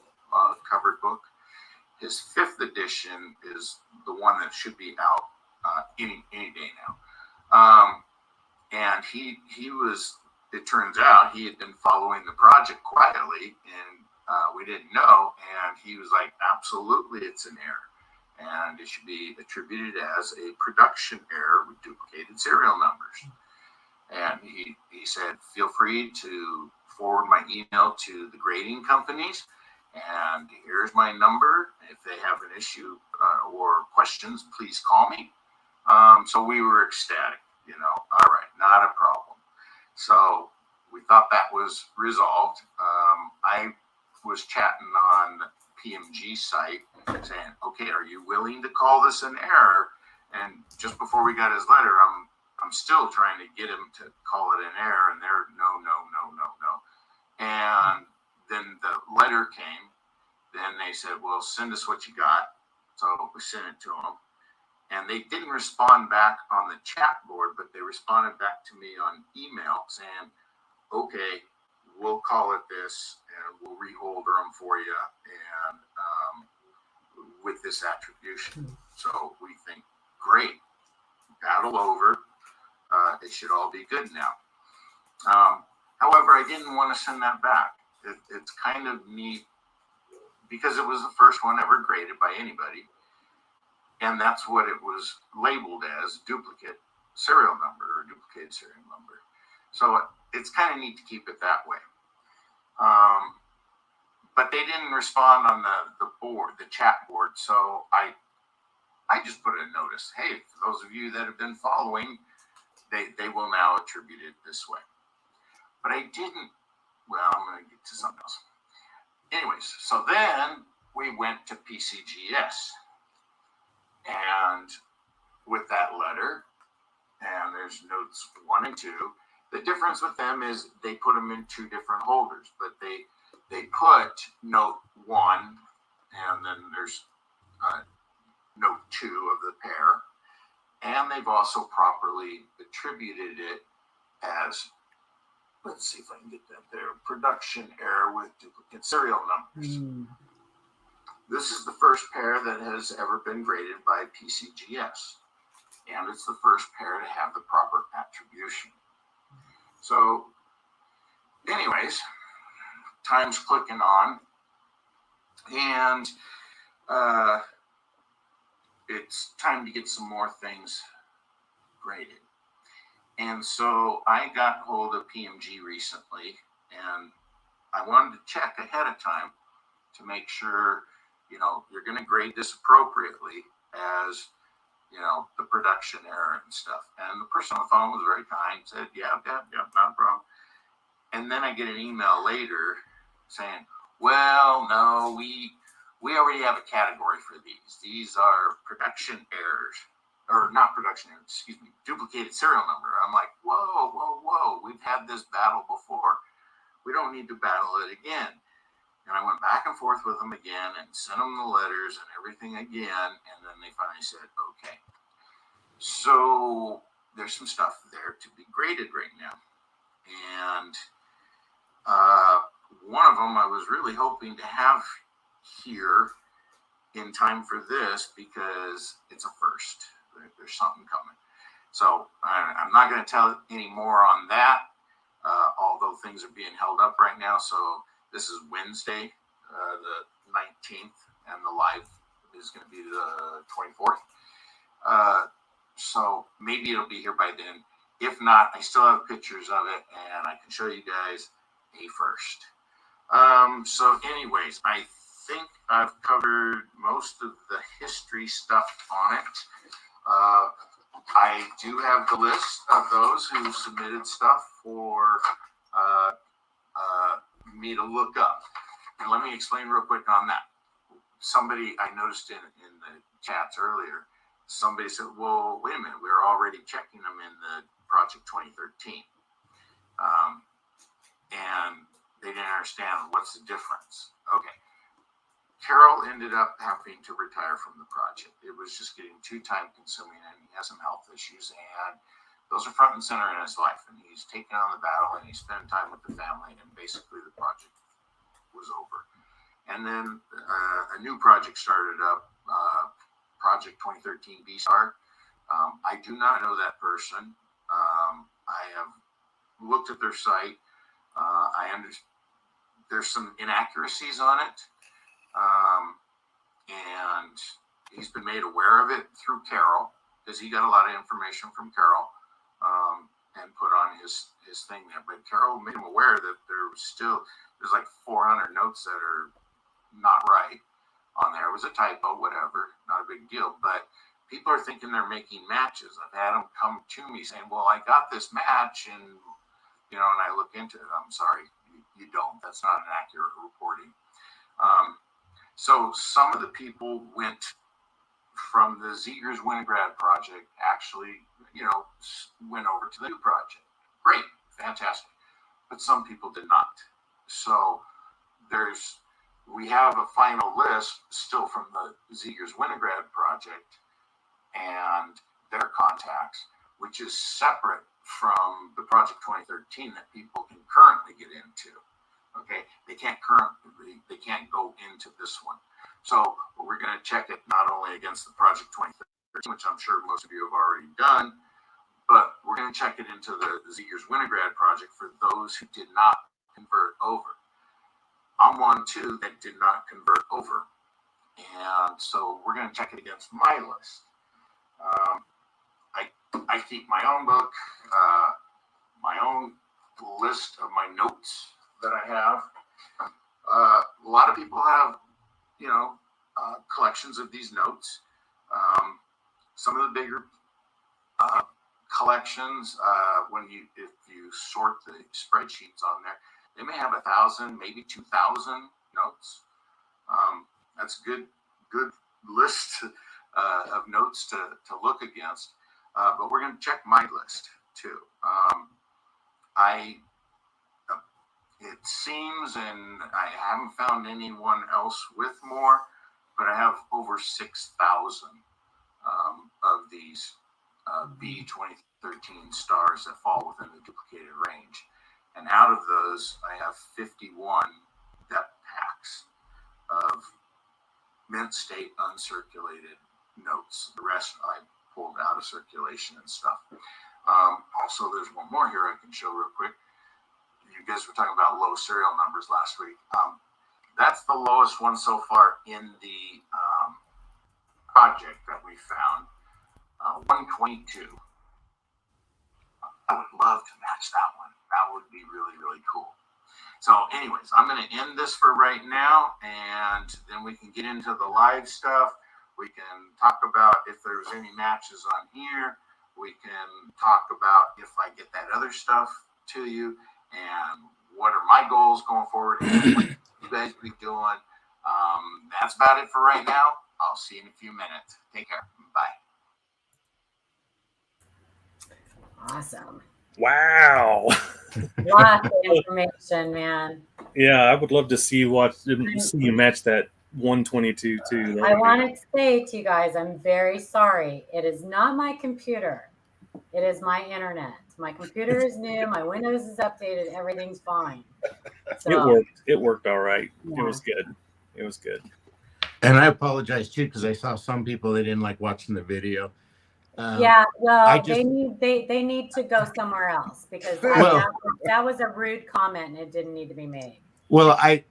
covered book. His 5th edition is the one that should be out any day now. And he was, it turns out, he had been following the project quietly, and we didn't know. And he was like, absolutely, it's an error. And it should be attributed as a production error with duplicated serial numbers. And he said, feel free to forward my email to the grading companies. And here's my number. If they have an issue or questions, please call me. So we were ecstatic, all right, not a problem. So we thought that was resolved. I was chatting on the PMG site saying, okay, are you willing to call this an error? And just before we got his letter, I'm still trying to get him to call it an error, and they're no. And then the letter came. Then they said, well, send us what you got. So we sent it to them. And they didn't respond back on the chat board, but they responded back to me on email saying, okay, we'll call it this, and we'll reholder them for you, and with this attribution. So we think, great, battle over. It should all be good now. However, I didn't want to send that back. It's kind of neat because it was the first one ever graded by anybody. And that's what it was labeled as, duplicate serial number or duplicated serial number. So it's kind of neat to keep it that way. But they didn't respond on the board, the chat board. So I just put a notice. Hey, for those of you that have been following, they will now attribute it this way. But I didn't, well, I'm going to get to something else. Anyways, so then we went to PCGS. And with that letter, and there's notes 1 and 2, the difference with them is they put them in 2 different holders, but they put note 1, and then there's note 2 of the pair, and they've also properly attributed it as, let's see if I can get that there, production error with duplicate serial numbers. This is the first pair that has ever been graded by PCGS, and it's the first pair to have the proper attribution. So, anyways, time's clicking on, and it's time to get some more things graded. And so I got hold of PMG recently, and I wanted to check ahead of time to make sure, you know, you're going to grade this appropriately as, you know, the production error and stuff. And the person on the phone was very kind, said, yeah, not a problem. And then I get an email later saying, well, no, we already have a category for these. These are production errors, or not production errors, excuse me, duplicated serial number. I'm like, whoa, we've had this battle before. We don't need to battle it again. And I went back and forth with them again and sent them the letters and everything again. And then they finally said, okay. So there's some stuff there to be graded right now. And one of them I was really hoping to have here in time for this because it's a first. There's something coming. So I'm not going to tell any more on that, although things are being held up right now. So this is Wednesday, the 19th, and the live is going to be the 24th. So maybe it'll be here by then. If not, I still have pictures of it, and I can show you guys a first. So anyways, I think I've covered most of the history stuff on it. I do have the list of those who submitted stuff for me to look up. And let me explain real quick on that. Somebody I noticed in the chats earlier, somebody said, well, wait a minute, we were already checking them in the Project 2013. And they didn't understand what's the difference. Okay. Carol ended up having to retire from the project. It was just getting too time consuming, and he has some health issues, and those are front and center in his life. And he's taking on the battle, and he's spending time with the family, and basically the project was over. And then a new project started up, Project 2013 B-Star. I do not know that person. I have looked at their site. I understand there's some inaccuracies on it. And he's been made aware of it through Carol, because he got a lot of information from Carol, and put on his thing there. But Carol made him aware that there's like 400 notes that are not right on there. It was a typo, whatever, not a big deal. But people are thinking they're making matches. I've had them come to me saying, well, I got this match, and and I look into it, I'm sorry, you don't. That's not an accurate reporting. So some of the people went from the Zegers Winograd project, actually, went over to the new project. Great, fantastic. But some people did not. So we have a final list still from the Zegers Winograd project and their contacts, which is separate from the Project 2013 that people can currently get into. Okay, they can't go into this one. So we're going to check it not only against the Project 2013, which I'm sure most of you have already done, but we're going to check it into the Zegers Winograd project for those who did not convert over. I'm one too that did not convert over, and so we're going to check it against my list. I keep my own book, my own list of my notes that I have. A lot of people have, collections of these notes. Some of the bigger collections, if you sort the spreadsheets on there, they may have 1,000, maybe 2,000 notes. That's a good list of notes to look against. But we're going to check my list too. It seems, and I haven't found anyone else with more, but I have over 6,000 of these B 2013 stars that fall within the duplicated range. And out of those, I have 51 depth packs of mint state uncirculated notes. The rest I pulled out of circulation and stuff. Also, there's one more here I can show real quick. You guys were talking about low serial numbers last week. That's the lowest one so far in the project that we found. 122. I would love to match that one. That would be really, really cool. So anyways, I'm going to end this for right now, and then we can get into the live stuff. We can talk about if there's any matches on here. We can talk about if I get that other stuff to you, and what are my goals going forward, and what you guys be doing. That's about it for right now. I'll see you in a few minutes. Take care. Bye. Awesome. Wow. Lots of information, man. Yeah, I would love to see you match that 122 too. I want to say to you guys, I'm very sorry. It is not my computer. It is my internet. My computer is new. My Windows is updated. Everything's fine. So, It worked all right. Yeah. It was good. And I apologize too, because I saw some people they didn't like watching the video. Yeah, well, they need to go somewhere else, because that was a rude comment and it didn't need to be made. Well, I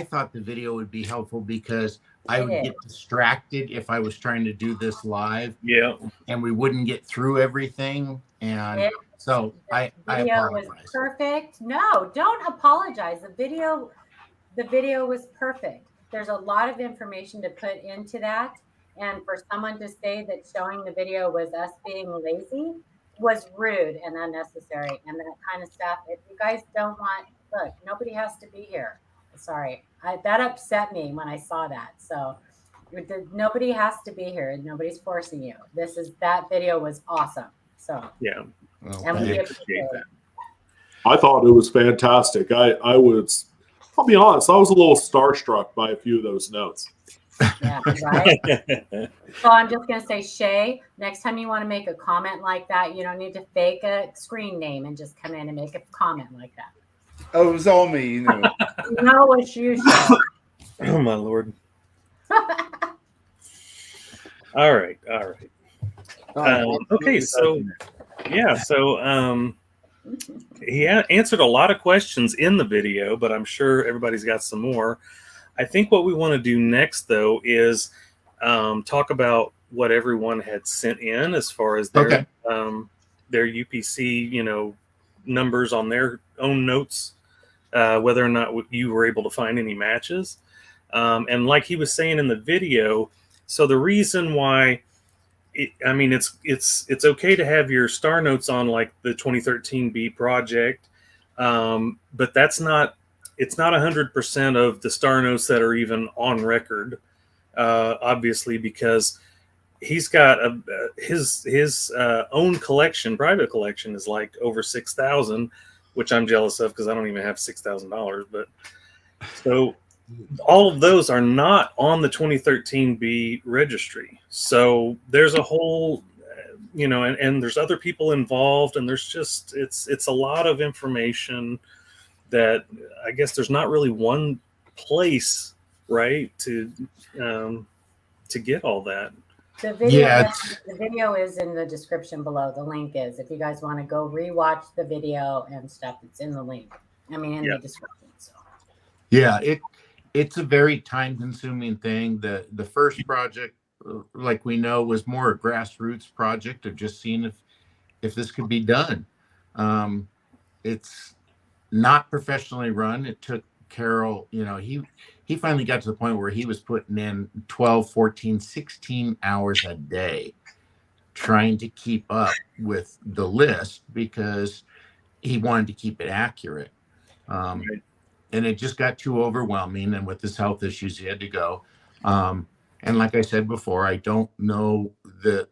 thought the video would be helpful because I would get distracted if I was trying to do this live. Yeah. And we wouldn't get through everything. And so I apologize. Was perfect. No, don't apologize. The video was perfect. There's a lot of information to put into that. And for someone to say that showing the video was us being lazy was rude and unnecessary and that kind of stuff. If you guys don't want, look, nobody has to be here. Sorry. That upset me when I saw that. So nobody has to be here. Nobody's forcing you. That video was awesome. So yeah. Well, and we appreciate that. I thought it was fantastic. I'll be honest, I was a little starstruck by a few of those notes. Yeah, right. So I'm just going to say, Shay, next time you want to make a comment like that, you don't need to fake a screen name and just come in and make a comment like that. Oh, it was all me, you know. No, it's you, Shay. Oh my Lord. All right. Okay, so he answered a lot of questions in the video, but I'm sure everybody's got some more. I think what we want to do next, though, is talk about what everyone had sent in as far as their UPC, numbers on their own notes, whether or not you were able to find any matches. And like he was saying in the video, so the reason why I mean, it's okay to have your star notes on like the 2013B project, but it's not 100% of the star notes that are even on record, obviously, because he's got his own collection, private collection, is like over 6,000, which I'm jealous of because I don't even have $6,000. But so all of those are not on the 2013B registry. So there's a whole, and there's other people involved, and there's just it's a lot of information that I guess there's not really one place, right, to get all that. The video is in the description below. The link is, if you guys want to go rewatch the video and stuff, it's in the link. I mean, in the description. So yeah, it's a very time consuming thing. The first project, like we know, was more a grassroots project of just seeing if this could be done. It's not professionally run. It took Carol, he finally got to the point where he was putting in 12, 14, 16 hours a day trying to keep up with the list because he wanted to keep it accurate. Right. And it just got too overwhelming. And with his health issues, he had to go. And like I said before, I don't know the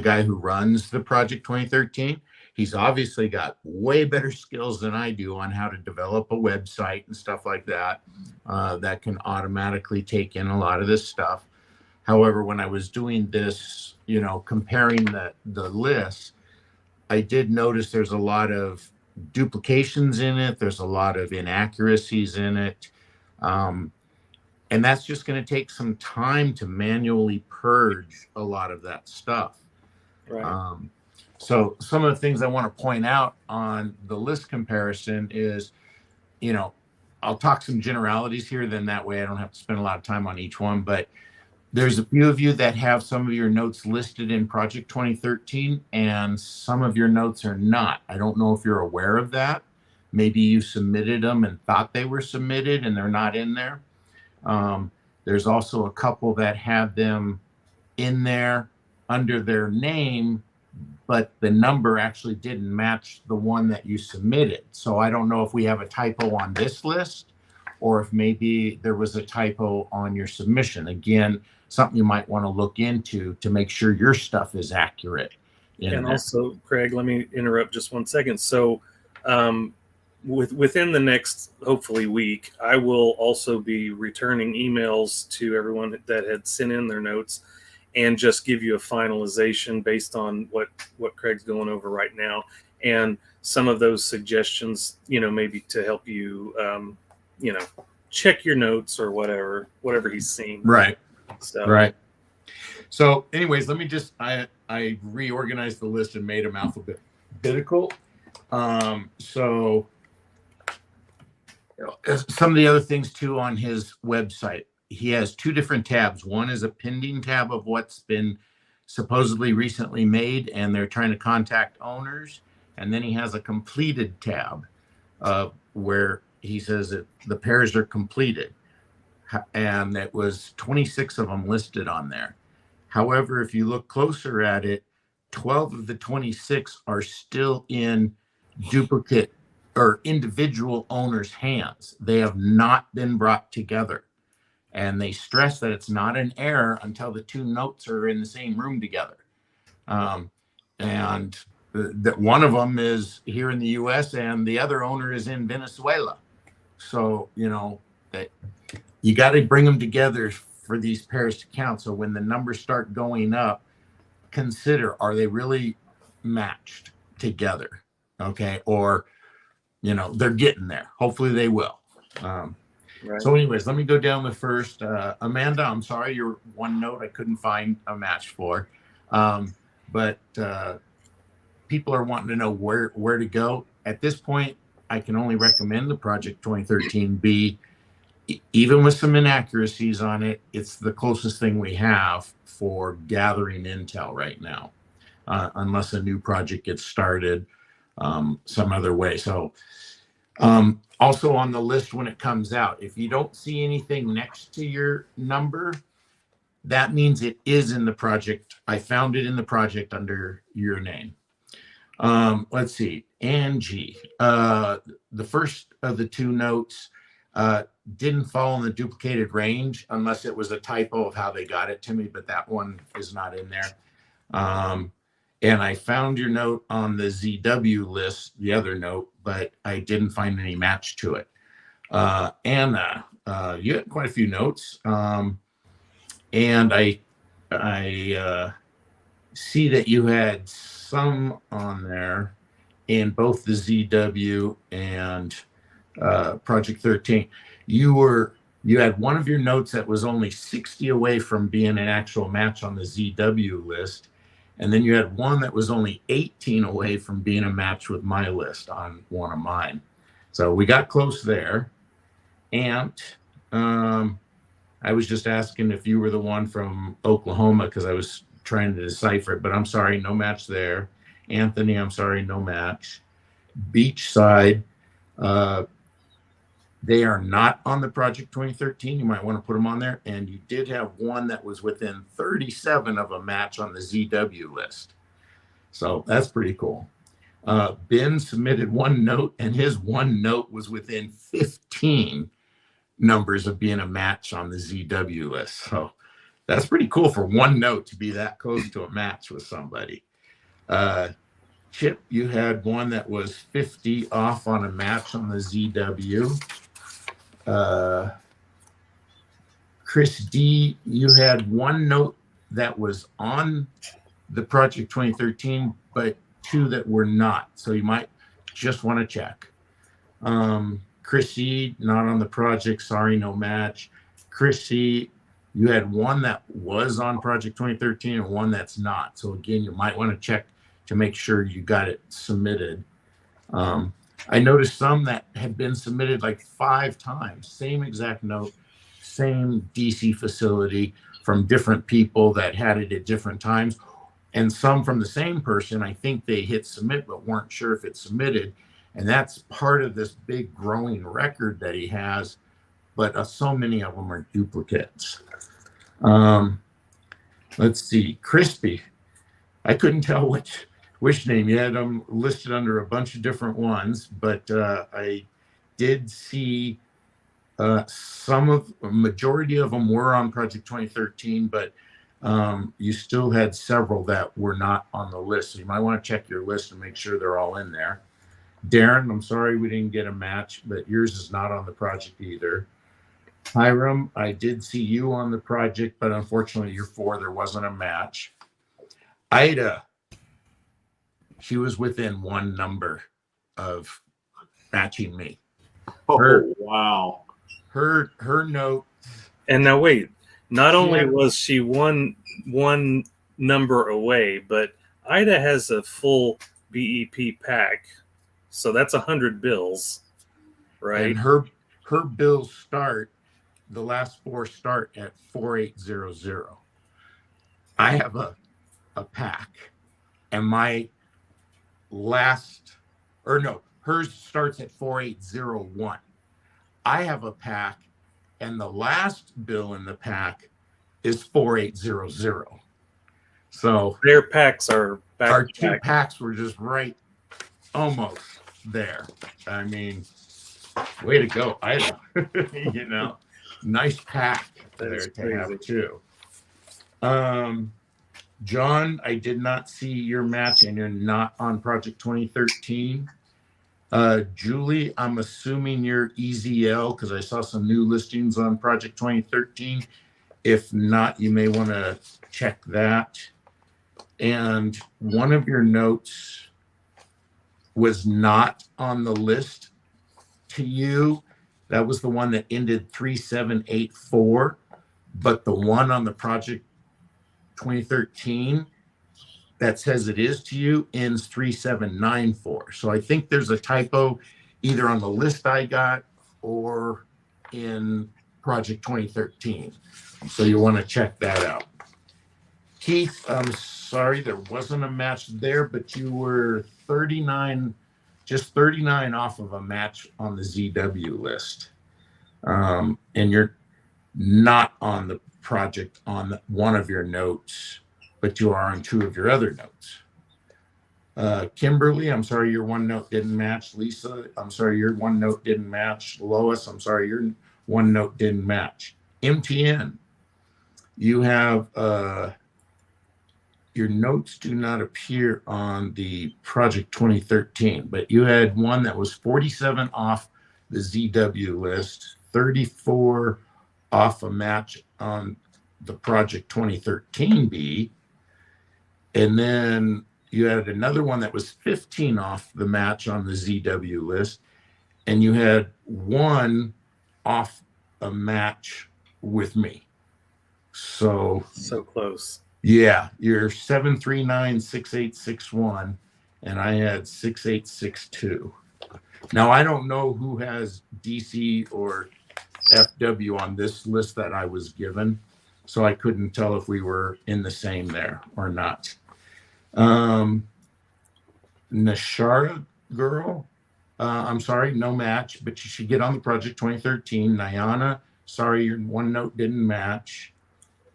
guy who runs the Project 2013. He's obviously got way better skills than I do on how to develop a website and stuff like that, that can automatically take in a lot of this stuff. However, when I was doing this, comparing the list, I did notice there's a lot of duplications in it. There's a lot of inaccuracies in it. And that's just going to take some time to manually purge a lot of that stuff. Right. So some of the things I want to point out on the list comparison is, I'll talk some generalities here, then that way I don't have to spend a lot of time on each one. But there's a few of you that have some of your notes listed in Project 2013 and some of your notes are not. I don't know if you're aware of that. Maybe you submitted them and thought they were submitted and they're not in there. There's also a couple that have them in there under their name, but the number actually didn't match the one that you submitted. So I don't know if we have a typo on this list or if maybe there was a typo on your submission. Again, something you might want to look into to make sure your stuff is accurate. And also, Craig, let me interrupt just 1 second. So within the next, hopefully, week, I will also be returning emails to everyone that had sent in their notes and just give you a finalization based on what Craig's going over right now. And some of those suggestions, maybe to help you, check your notes or whatever he's seen. Right. Right. So anyways, let me just, I reorganized the list and made them alphabetical. So some of the other things too on his website, he has two different tabs. One is a pending tab of what's been supposedly recently made and they're trying to contact owners. And then he has a completed tab where he says that the pairs are completed. And it was 26 of them listed on there. However, if you look closer at it, 12 of the 26 are still in duplicate or individual owners' hands. They have not been brought together. And they stress that it's not an error until the two notes are in the same room together. And that one of them is here in the US and the other owner is in Venezuela. So, that you got to bring them together for these pairs to count. So when the numbers start going up, consider, are they really matched together? Okay. Or, they're getting there. Hopefully they will. Right. So anyways, let me go down the first. Amanda, I'm sorry, your one note I couldn't find a match for. But people are wanting to know where to go. At this point, I can only recommend the Project 2013B. Even with some inaccuracies on it, it's the closest thing we have for gathering intel right now, unless a new project gets started some other way. So also on the list when it comes out, if you don't see anything next to your number, that means it is in the project. I found it in the project under your name. Let's see, Angie. The first of the two notes didn't fall in the duplicated range unless it was a typo of how they got it to me, but that one is not in there. And I found your note on the ZW list, the other note, but I didn't find any match to it. Anna, you had quite a few notes. And I see that you had some on there in both the ZW and Project 13. You had one of your notes that was only 60 away from being an actual match on the ZW list. And then you had one that was only 18 away from being a match with my list on one of mine. So we got close there. And I was just asking if you were the one from Oklahoma because I was trying to decipher it, but I'm sorry, no match there. Anthony, I'm sorry, no match. Beachside, they are not on the Project 2013. You might want to put them on there. And you did have one that was within 37 of a match on the ZW list. So that's pretty cool. Ben submitted one note, and his one note was within 15 numbers of being a match on the ZW list. So that's pretty cool for one note to be that close to a match with somebody. Chip, you had one that was 50 off on a match on the ZW. Chris D, you had one note that was on the Project 2013, but two that were not. So you might just want to check. Chris E, not on the project. Sorry, no match. Chris E, you had one that was on Project 2013 and one that's not. So again, you might want to check to make sure you got it submitted. I noticed some that had been submitted like 5 times, same exact note, same DC facility from different people that had it at different times. And some from the same person, I think they hit submit, but weren't sure if it's submitted. And that's part of this big growing record that he has, but so many of them are duplicates. Let's see, Crispy. I couldn't tell which name. You had them listed under a bunch of different ones, but I did see a majority of them were on Project 2013, but you still had several that were not on the list. So you might want to check your list and make sure they're all in there. Darren, I'm sorry we didn't get a match, but yours is not on the project either. Hiram, I did see you on the project, but unfortunately you're 4, there wasn't a match. Ida, she was within one number of matching me. Wow. Her note. And now wait, not only was she one number away, but Ida has a full BEP pack. So that's 100 bills, right? And her bills start, the last 4 start at 4800. I have a pack, and my hers starts at 4801. I have a pack, and the last bill in the pack is 4800. So their packs are back. Our 2 packs were just right, almost there. I mean, way to go, Ida. You know, nice pack there to have too. John, I did not see your match, and you're not on Project 2013. Julie, I'm assuming you're EZL because I saw some new listings on Project 2013. If not, you may want to check that. And one of your notes was not on the list to you. That was the one that ended 3784, but the one on the Project 2013 that says it is to you ends 3794. So I think there's a typo either on the list I got or in Project 2013. So you want to check that out. Keith, I'm sorry there wasn't a match there, but you were 39 off of a match on the ZW list. And not on the project on one of your notes, but you are on two of your other notes. Kimberly, I'm sorry your one note didn't match. Lisa, I'm sorry your one note didn't match. Lois, I'm sorry your one note didn't match. MTN, you have your notes do not appear on the project 2013, but you had one that was 47 off the ZW list, 34 off a match on the project 2013B, and then you had another one that was 15 off the match on the ZW list, and you had one off a match with me. So close. Yeah, you're 7396861, and I had 6862. Now I don't know who has DC or FW on this list that I was given, so I couldn't tell if we were in the same there or not. Nashara girl, I'm sorry, no match, but you should get on the project 2013. Nyana, sorry, your one note didn't match.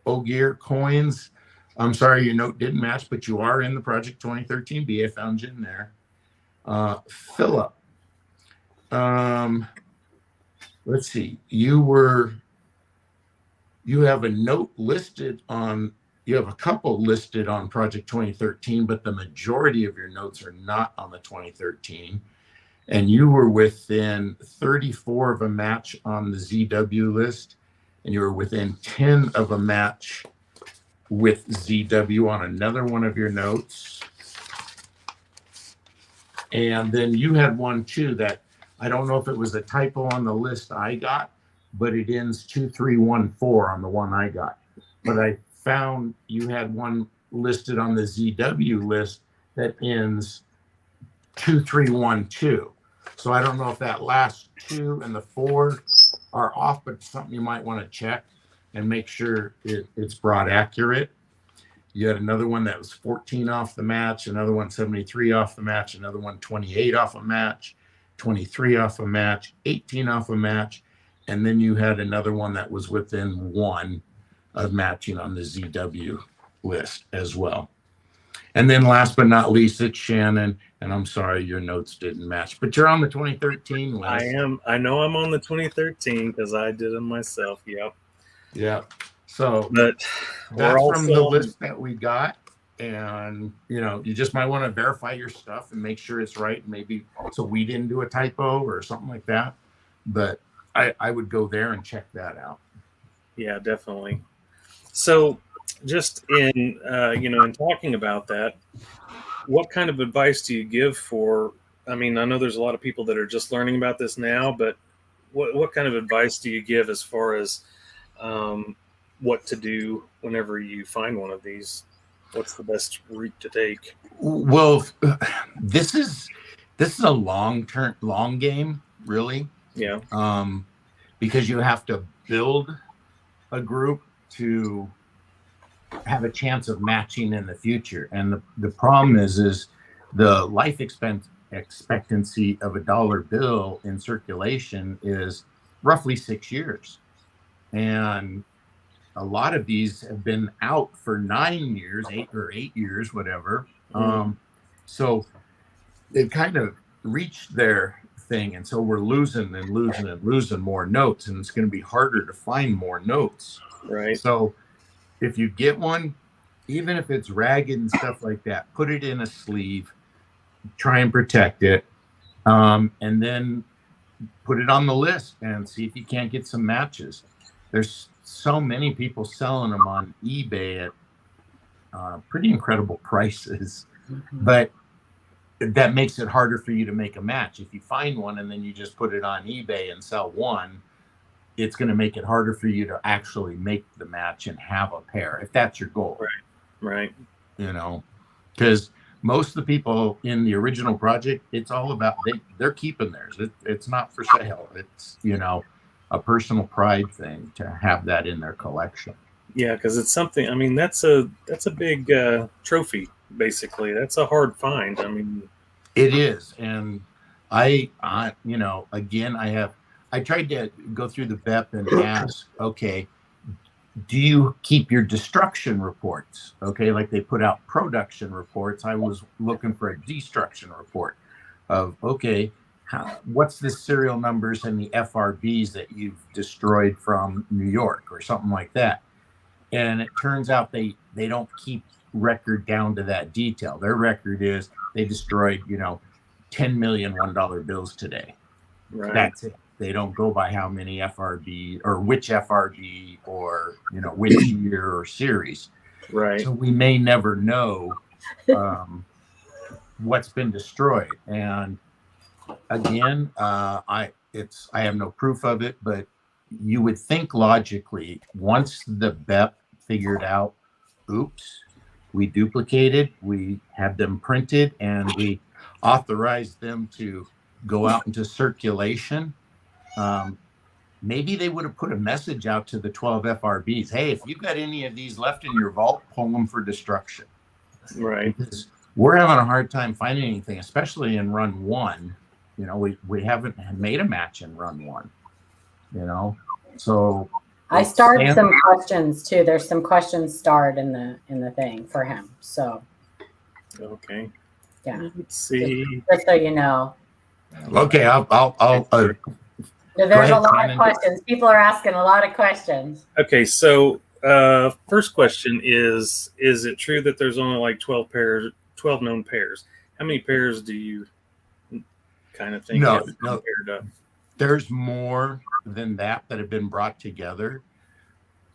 Ogier Coins, I'm sorry your note didn't match, but you are in the project 2013B. I found you in there. Philip, let's see, you have a note listed on, you have a couple listed on project 2013, but the majority of your notes are not on the 2013. And you were within 34 of a match on the ZW list, and you were within 10 of a match with ZW on another one of your notes. And then you had one too that I don't know if it was a typo on the list I got, but it ends 2314 on the one I got. But I found you had one listed on the ZW list that ends 2312. So I don't know if that last 2 and the 4 are off, but something you might want to check and make sure it's brought accurate. You had another one that was 14 off the match, another one 73 off the match, another one 28 off a match, 23 off a match, 18 off a match, and then you had another one that was within 1 of matching on the ZW list as well. And then last but not least, it's Shannon, and I'm sorry your notes didn't match, but you're on the 2013 list. I am. I know I'm on the 2013 because I did them myself. Yep. Yeah. So but that's from the list that we got. And, you know, you just might want to verify your stuff and make sure it's right. Maybe so we didn't do a typo or something like that. But I would go there and check that out. Yeah, definitely. So just in, in talking about that, what kind of advice do you give for, I mean, I know there's a lot of people that are just learning about this now, but what kind of advice do you give as far as what to do whenever you find one of these? What's the best route to take? Well, this is a long game, really. Yeah. Because you have to build a group to have a chance of matching in the future. And the problem is the life expectancy of a dollar bill in circulation is roughly 6 years. And a lot of these have been out for 9 years, 8 years, whatever. So they've kind of reached their thing. And so we're losing more notes, and it's going to be harder to find more notes. Right. So if you get one, even if it's ragged and stuff like that, put it in a sleeve, try and protect it, and then put it on the list and see if you can't get some matches. There's so many people selling them on eBay at pretty incredible prices, but that makes it harder for you to make a match. If you find one and then you just put it on eBay and sell one, it's going to make it harder for you to actually make the match and have a pair, if that's your goal. Right. You know, because most of the people in the original project, it's all about they're keeping theirs. It's not for sale. It's, you know, a personal pride thing to have that in their collection. Yeah, because it's something. I mean, that's a big trophy. Basically, that's a hard find. I mean, it is, and I you know, again, I have I tried to go through the BEP and ask, okay, do you keep your destruction reports? Okay, like they put out production reports. I was looking for a destruction report of, okay, what's the serial numbers and the FRBs that you've destroyed from New York or something like that. And it turns out they don't keep record down to that detail. Their record is they destroyed, $10 million $1 bills today. Right. That's it. They don't go by how many FRB or which FRB or which year or series. Right. So we may never know what's been destroyed. And again, I have no proof of it, but you would think logically, once the BEP figured out, oops, we duplicated, we had them printed, and we authorized them to go out into circulation. Maybe they would have put a message out to the 12 FRBs. Hey, if you've got any of these left in your vault, pull them for destruction. Right. Because we're having a hard time finding anything, especially in run 1. We haven't made a match in run 1. So I starred some questions too. There's some questions starred in the thing for him. So okay. Yeah. Let's see. Just so you know. Okay, I'll there's a lot of questions. People are asking a lot of questions. Okay, so first question is it true that there's only like 12 known pairs? How many pairs do you kind of think no paired up? There's more than that have been brought together.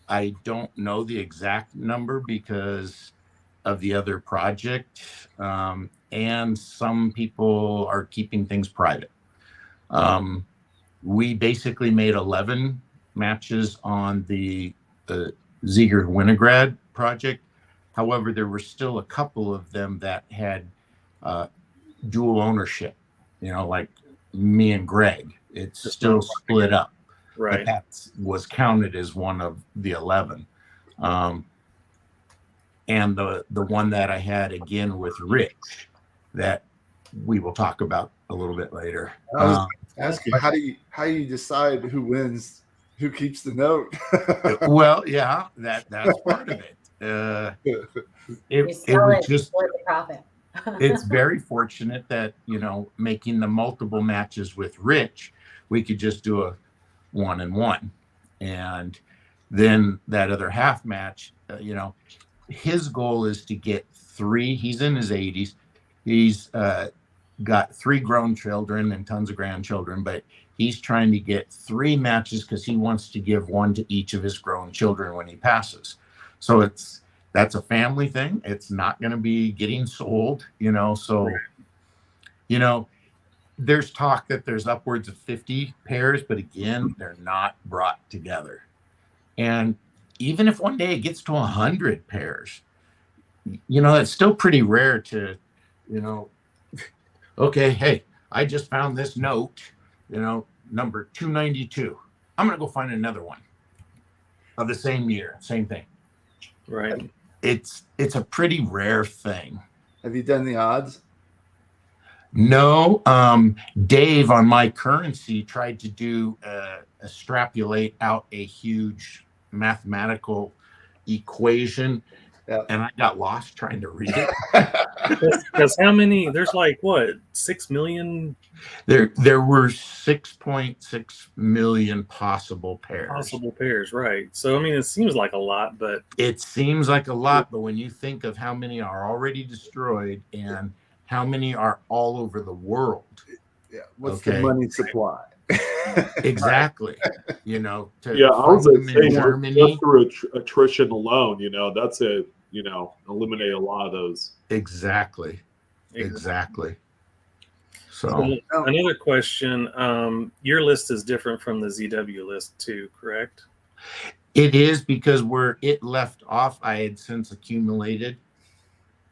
I don't know the exact number because of the other project, and some people are keeping things private. We basically made 11 matches on the Ziegler Winograd project. However, there were still a couple of them that had dual ownership, like me and Greg. It's still split up. Right. But that was counted as one of the 11. And the one that I had again with Rich that we will talk about a little bit later. Ask you, how do you decide who wins, who keeps the note? Well, yeah, that's part of it. It was just for the profit. It's very fortunate that making the multiple matches with Rich, we could just do a 1-and-1, and then that other half match. His goal is to get 3. He's in his 80s. He's got 3 grown children and tons of grandchildren, but he's trying to get 3 matches because he wants to give 1 to each of his grown children when he passes. So that's a family thing. It's not going to be getting sold, so, there's talk that there's upwards of 50 pairs, but again, they're not brought together. And even if one day it gets to 100 pairs, it's still pretty rare to, okay, hey, I just found this note, number 292. I'm going to go find another one of the same year, same thing. Right. It's a pretty rare thing. Have you done the odds? No. Dave on My Currency tried to do extrapolate out a huge mathematical equation. Yep. And I got lost trying to read it. Because how many? There's like what, 6 million? There were 6.6 million possible pairs. Possible pairs, right? So I mean, it seems like a lot, but But when you think of how many are already destroyed and how many are all over the world, what's the money supply? Exactly. I was saying just through attrition alone, that's it. Eliminate a lot of those. Exactly. So another question. Your list is different from the ZW list too, correct? It is, because where it left off, I had since accumulated.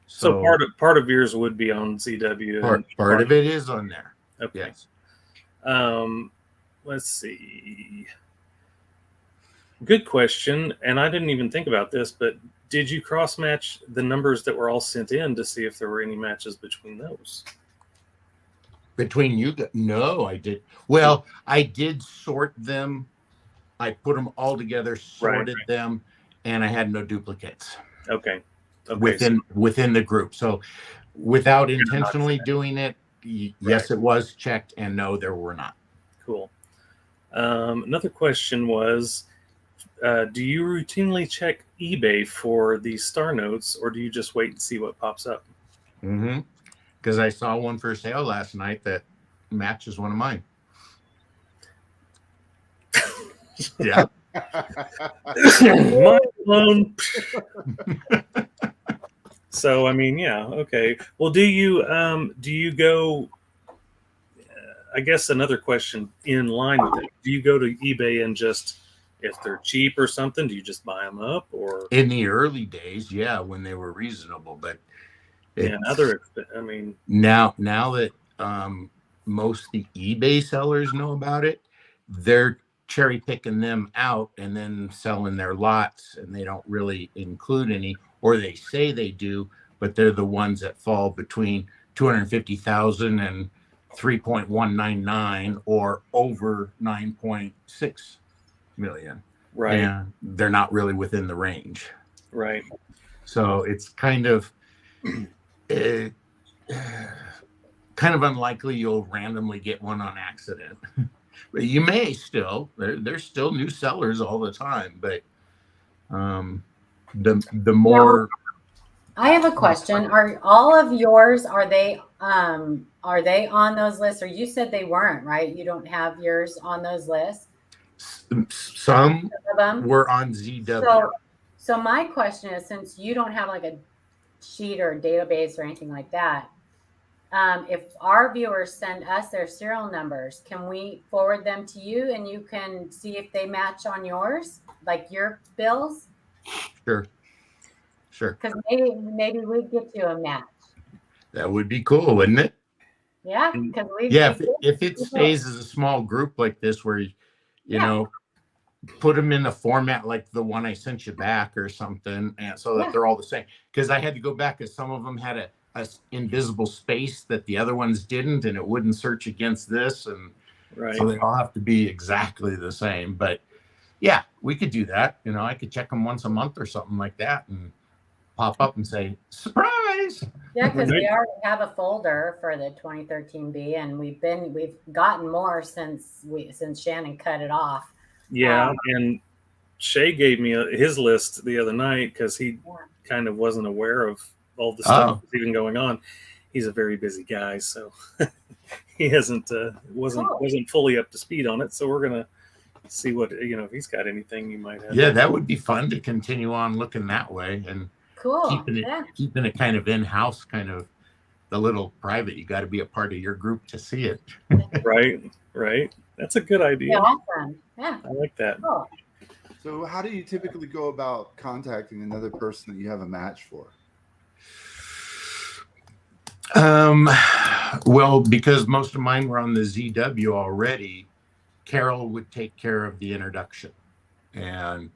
So part of yours would be on ZW. Part of it is on there. Okay. Yes. Let's see. Good question. And I didn't even think about this, but did you cross match the numbers that were all sent in to see if there were any matches between those? Between you, no, I did. Well, I did sort them. I put them all together, sorted them, and I had no duplicates. Okay. Within the group. So without intentionally doing it, yes, it was checked, and no, there were not. Cool. Another question was, do you routinely check eBay for these star notes, or do you just wait and see what pops up? Because I saw one for sale last night that matches one of mine. Yeah. Mind blown. So, I mean, yeah, okay. Well, do you go, I guess another question in line with it, do you go to eBay and just, if they're cheap or something, do you just buy them up? Or in the early days, yeah, when they were reasonable, but now that most of the eBay sellers know about it, they're cherry picking them out and then selling their lots, and they don't really include any, or they say they do, but they're the ones that fall between 250,000 and 3.199 or over 9.6 million. Right. And they're not really within the range. Right. So it's kind of unlikely you'll randomly get one on accident. But you may still. There's still new sellers all the time, but the more. I have a question. Are all of yours, are they on those lists? Or you said they weren't, right? You don't have yours on those lists? Some were on ZW. So my question is, since you don't have like a sheet or a database or anything like that, if our viewers send us their serial numbers, can we forward them to you and you can see if they match on yours, like your bills? Sure. Because maybe we'd get you a match. That would be cool, wouldn't it? Yeah. If it stays as a small group like this, where you know, put them in a format like the one I sent you back or something, and so that they're all the same. Because I had to go back, because some of them had a invisible space that the other ones didn't, and it wouldn't search against this, and so they all have to be exactly the same. But yeah, we could do that. You know, I could check them once a month or something like that, and pop up and say surprise. Yeah, because we already have a folder for the 2013B, and we've gotten more since Shannon cut it off. Yeah, and Shay gave me his list the other night because he kind of wasn't aware of all the stuff that's even going on. He's a very busy guy, so he wasn't fully up to speed on it. So we're gonna see what, if he's got anything you might have. Yeah, that would be fun to continue on looking that way, and cool. keeping it kind of in-house, kind of the little private. You got to be a part of your group to see it. Right. That's a good idea. Yeah, awesome. Yeah, I like that. Cool. So how do you typically go about contacting another person that you have a match for? Well, because most of mine were on the ZW already, Carol would take care of the introduction, and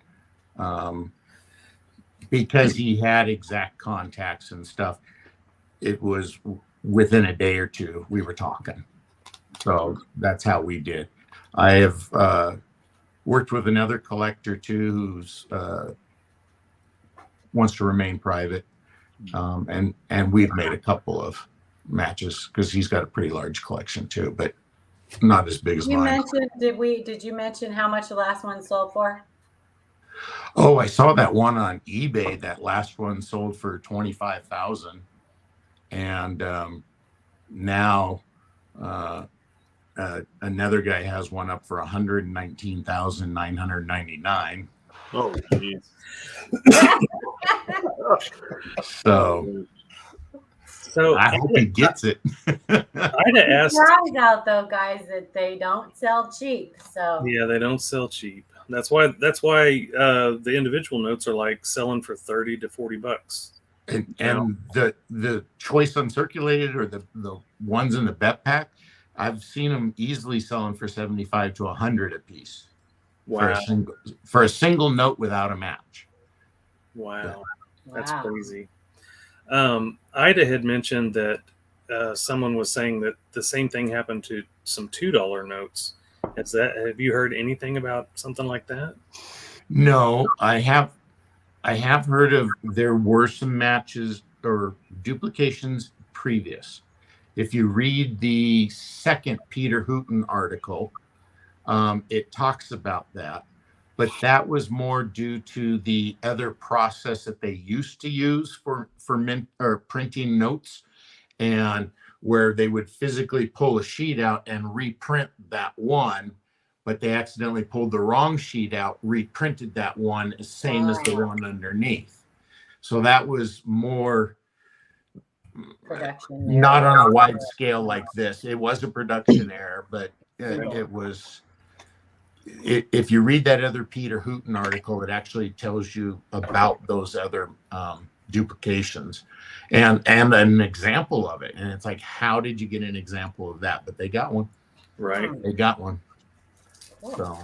because he had exact contacts and stuff, it was within a day or two we were talking. So that's how we did. I have worked with another collector too, who's wants to remain private, and we've made a couple of matches because he's got a pretty large collection too, but not as big as mine. Did you mention how much the last one sold for? Oh, I saw that one on eBay. That last one sold for 25,000, and now another guy has one up for 119,999. Oh, geez. So I hope he gets it. I'd asked out though, guys, that they don't sell cheap. So yeah, they don't sell cheap. That's why the individual notes are like selling for $30 to $40. And the choice uncirculated, or the ones in the bet pack, I've seen them easily selling for 75 to 100 a piece. Wow. For a single note without a match. Wow. That's crazy. Ida had mentioned that someone was saying that the same thing happened to some $2 notes. Have you heard anything about something like that? No, I have heard of there were some matches or duplications previous. If you read the second Peter Hooton article, it talks about that, but that was more due to the other process that they used to use for printing notes, and where they would physically pull a sheet out and reprint that one, but they accidentally pulled the wrong sheet out, reprinted that one same as the one underneath. So that was more production not on a wide scale like this. It was a production error, but it was. If you read that other Peter Hooton article, it actually tells you about those other duplications and an example of it. And it's like, how did you get an example of that? But they got one. Right. They got one. So,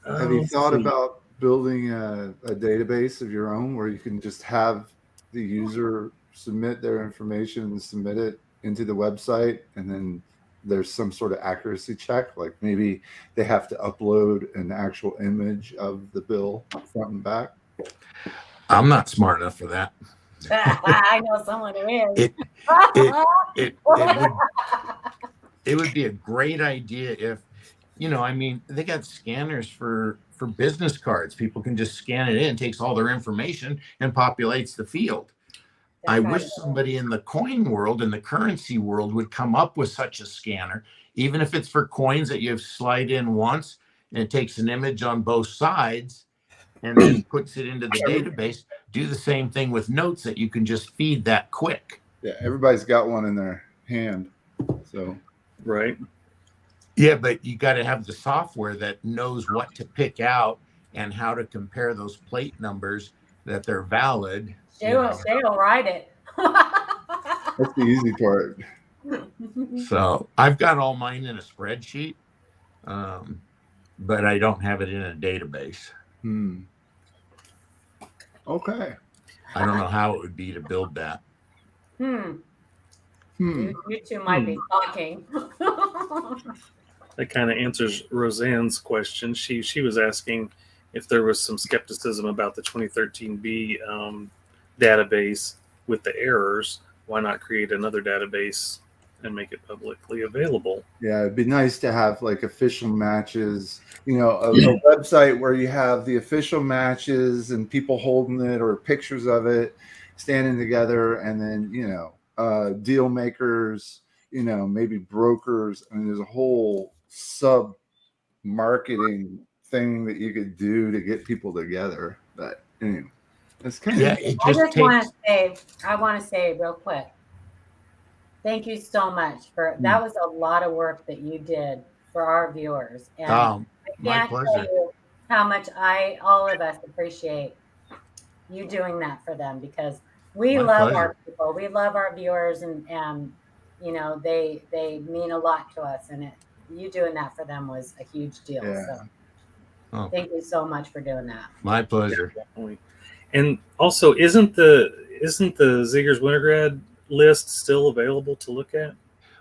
have you thought about building a database of your own where you can just have the user submit their information and submit it into the website, and then there's some sort of accuracy check, like maybe they have to upload an actual image of the bill front and back? I'm not smart enough for that. I know someone who is. It would be a great idea if, I mean, they got scanners for business cards. People can just scan it in, takes all their information and populates the field. I wish somebody in the coin world, in the currency world, would come up with such a scanner, even if it's for coins that you slide in once and it takes an image on both sides and then puts it into the database. Do the same thing with notes that you can just feed that quick. Yeah, everybody's got one in their hand. So, right. Yeah, but you got to have the software that knows what to pick out and how to compare those plate numbers that they're valid. She'll write it. That's the easy part. So I've got all mine in a spreadsheet, but I don't have it in a database. Okay. I don't know how it would be to build that. You two might be talking. That kind of answers Roseanne's question. She was asking if there was some skepticism about the 2013B database with the errors. Why not create another database and make it publicly available? Yeah, it'd be nice to have like official matches, a website where you have the official matches and people holding it or pictures of it standing together, and then deal makers, maybe brokers. I mean, there's a whole sub marketing thing that you could do to get people together. But anyway, it's kind of. I want to say real quick, thank you so much for that. Was a lot of work that you did for our viewers, and I can't tell you how much all of us appreciate you doing that for them, because we love our people, we love our viewers, and they mean a lot to us, and you doing that for them was a huge deal. Yeah. So thank you so much for doing that. My pleasure. Yeah, definitely. And also, isn't the Ziegers Winograd list still available to look at?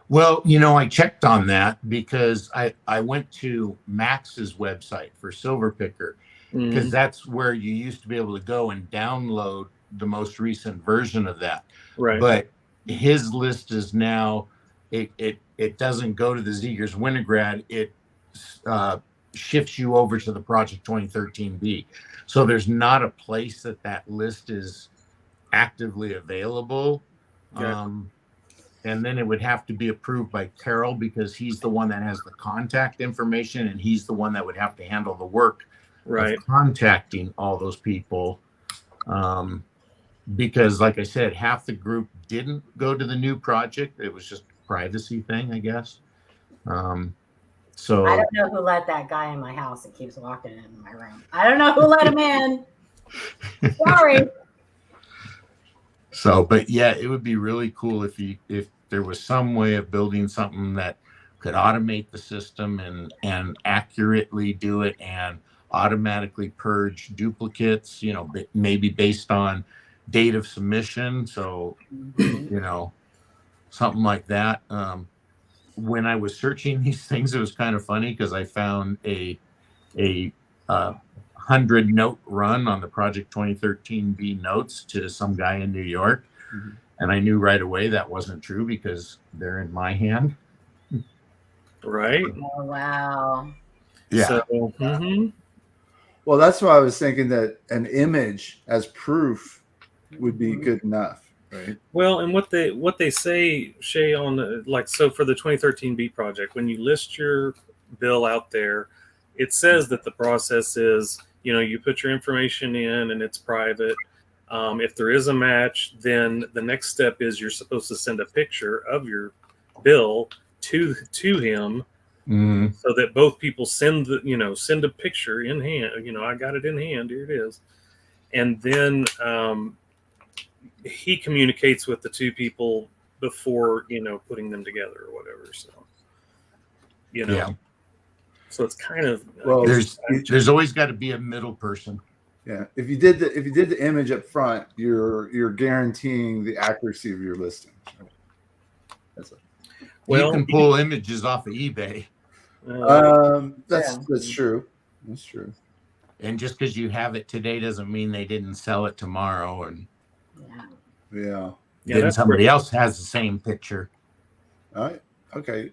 Well, I checked on that because I went to Max's website for Silver Picker, because that's where you used to be able to go and download the most recent version of that. Right. But his list is now, it doesn't go to the Ziegers Winograd. It shifts you over to the Project 2013B. So there's not a place that list is actively available. Okay. And then it would have to be approved by Carol, because he's the one that has the contact information, and he's the one that would have to handle the work of contacting all those people. Because like I said, half the group didn't go to the new project. It was just a privacy thing, I guess. So I don't know who let that guy in my house that keeps walking in my room. I don't know who let him in. Sorry. So, but yeah, it would be really cool if there was some way of building something that could automate the system and accurately do it and automatically purge duplicates, maybe based on date of submission. So, something like that. When I was searching these things, it was kind of funny because I found a 100-note run on the Project 2013B notes to some guy in New York. Mm-hmm. And I knew right away that wasn't true because they're in my hand. Right. Oh, wow. Yeah. So, mm-hmm. Well, that's why I was thinking that an image as proof would be good enough. Right. Well, and what they say, Shay, on so for the 2013B project, when you list your bill out there, it says that the process is, you put your information in and it's private. If there is a match, then the next step is you're supposed to send a picture of your bill to him, so that both people send a picture in hand. I got it in hand. Here it is, and then he communicates with the two people before putting them together or whatever. So yeah. So it's kind of there's always got to be a middle person. Yeah, if you did the image up front, you're guaranteeing the accuracy of your listing. You can pull images off of eBay. That's true. That's true. And just because you have it today doesn't mean they didn't sell it tomorrow. And then somebody else has the same picture. All right. Okay.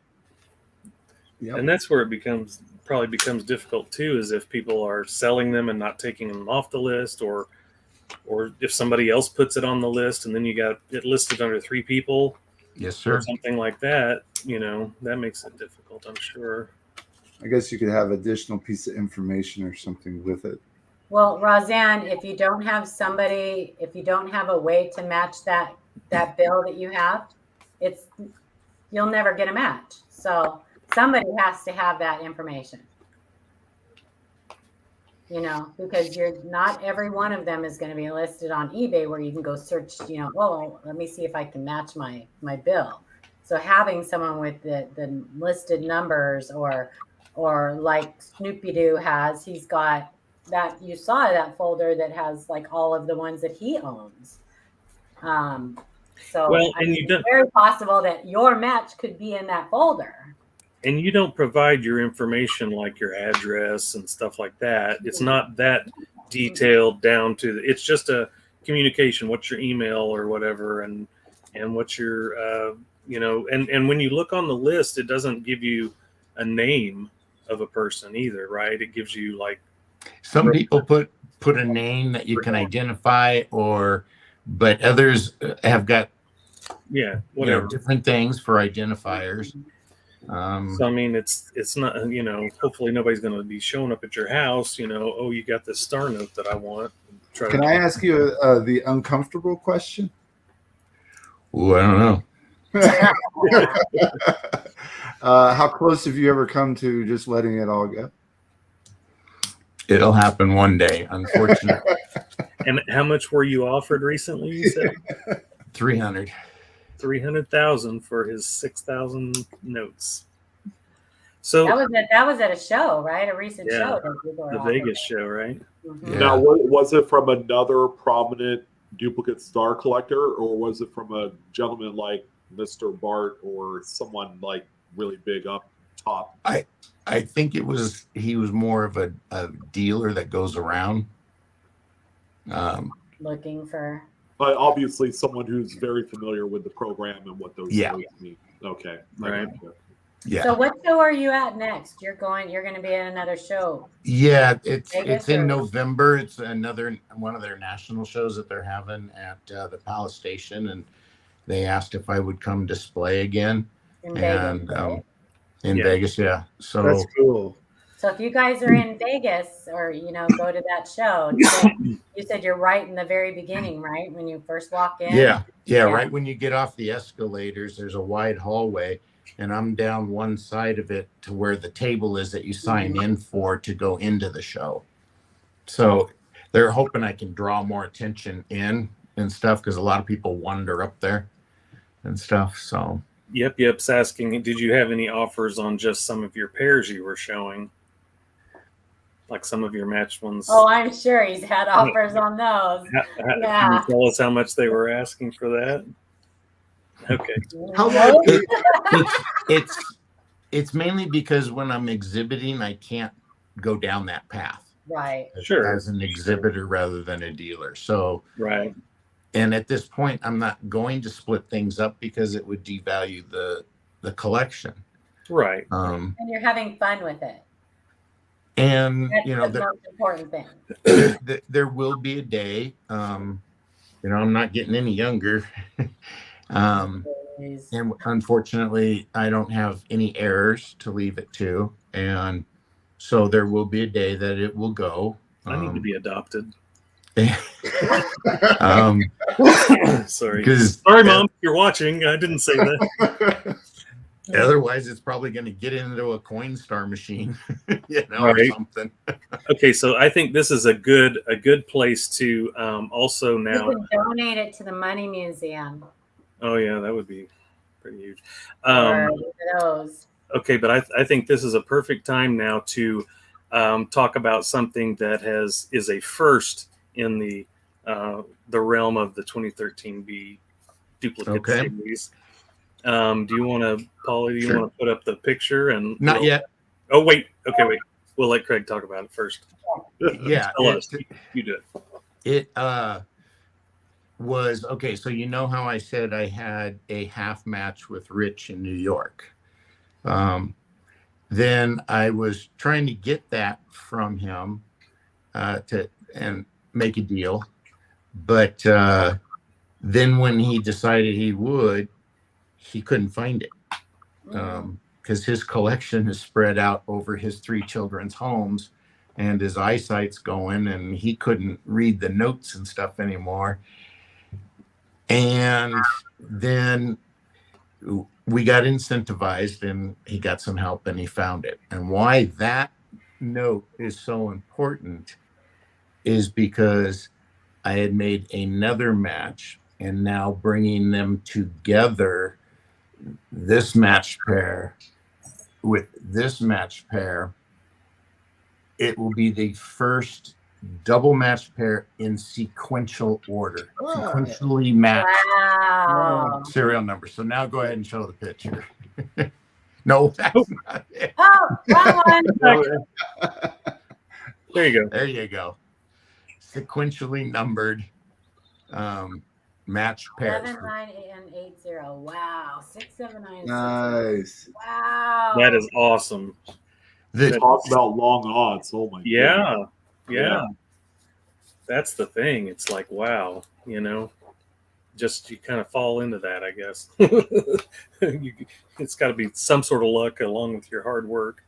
Yep. And that's where it probably becomes difficult too, is if people are selling them and not taking them off the list, or if somebody else puts it on the list and then you got it listed under 3 people. Yes, sir. Or something like that, that makes it difficult, I'm sure. I guess you could have additional piece of information or something with it. Well, Roseanne, if you don't have a way to match that bill that you have, you'll never get a match. So somebody has to have that information, because not every one of them is going to be listed on eBay where you can go search, let me see if I can match my bill. So having someone with the listed numbers, or like Snoopy Doo has, he's got that, you saw that folder that has like all of the ones that he owns. It's very possible that your match could be in that folder. And you don't provide your information like your address and stuff like that. It's not that detailed down to it's just a communication. What's your email or whatever, and what's your and when you look on the list, it doesn't give you a name of a person either, right? It gives you like some people put a name that you can identify, but others have got different things for identifiers. So I mean, it's not, hopefully nobody's going to be showing up at your house, oh, you got this star note that I want. Can I ask you the uncomfortable question? Oh, I don't know. How close have you ever come to just letting it all go? It'll happen one day, unfortunately. And how much were you offered recently, you said? 300. 300,000 for his 6,000 notes. So that was at a show, right? A recent show. The Vegas show, right? Mm-hmm. Now, was it from another prominent duplicate star collector, or was it from a gentleman like Mr. Bart or someone like really big up top? I think he was more of a dealer that goes around looking for. But obviously, someone who's very familiar with the program and what those things mean. Okay, right. Yeah. So what show are you at next? You're going to be at another show. Yeah, it's in November. It's one of their national shows that they're having at the Palace Station, and they asked if I would come display again. In Vegas, right? Vegas, yeah. So that's cool. So if you guys are in Vegas, or go to that show, you said you're right in the very beginning, right? When you first walk in. Yeah. Right when you get off the escalators, there's a wide hallway, and I'm down one side of it to where the table is that you sign in for to go into the show. So they're hoping I can draw more attention in and stuff, because a lot of people wander up there and stuff. So Yep's asking, did you have any offers on just some of your pairs you were showing? Like some of your matched ones. Oh, I'm sure he's had offers on those. Can you tell us how much they were asking for that? Okay. How long? It's mainly because when I'm exhibiting, I can't go down that path. Right. Sure. As an exhibitor rather than a dealer. So, Right. and at this point, I'm not going to split things up because it would devalue the collection. Right. And you're having fun with it. And That's you know, the most important thing. there will be a day. You know, I'm not getting any younger. And unfortunately, I don't have any heirs to leave it to. And so there will be a day that it will go. I need to be adopted. Sorry. Sorry, Mom, if you're watching. I didn't say that. Otherwise, it's probably going to get into a Coinstar machine, you know, right. or something. Okay, so I think this is a good place to also now you can donate it to the Money Museum. Oh yeah, that would be pretty huge. Those. Okay, but I think this is a perfect time now to talk about something that is a first in the realm of the 2013B duplicate series. Do you want to, Paulie? Do you want to put up the picture and? Not yet. Oh wait. Okay, wait. We'll let Craig talk about it first. Yeah, you do it. It was okay. So you know how I said I had a half match with Rich in New York. Then I was trying to get that from him and make a deal, but then when he decided he couldn't find it because his collection is spread out over his 3 children's homes, and his eyesight's going, and he couldn't read the notes and stuff anymore. And then we got incentivized, and he got some help, and he found it. And why that note is so important is because I had made another match, and now bringing them together, this match pair with this match pair, it will be the first double match pair in sequential order, sequentially matched serial number. So now go ahead and show the picture. No, that's not it. Oh, wrong one. There you go. There you go. Sequentially numbered match pairs. 7, 9, and 80. Wow. 6, 7, 9. Nice. 6, wow. That is awesome. Talk about long odds. Oh my God. Yeah. That's the thing. It's like, wow, you know, just you kind of fall into that, I guess. It's got to be some sort of luck along with your hard work.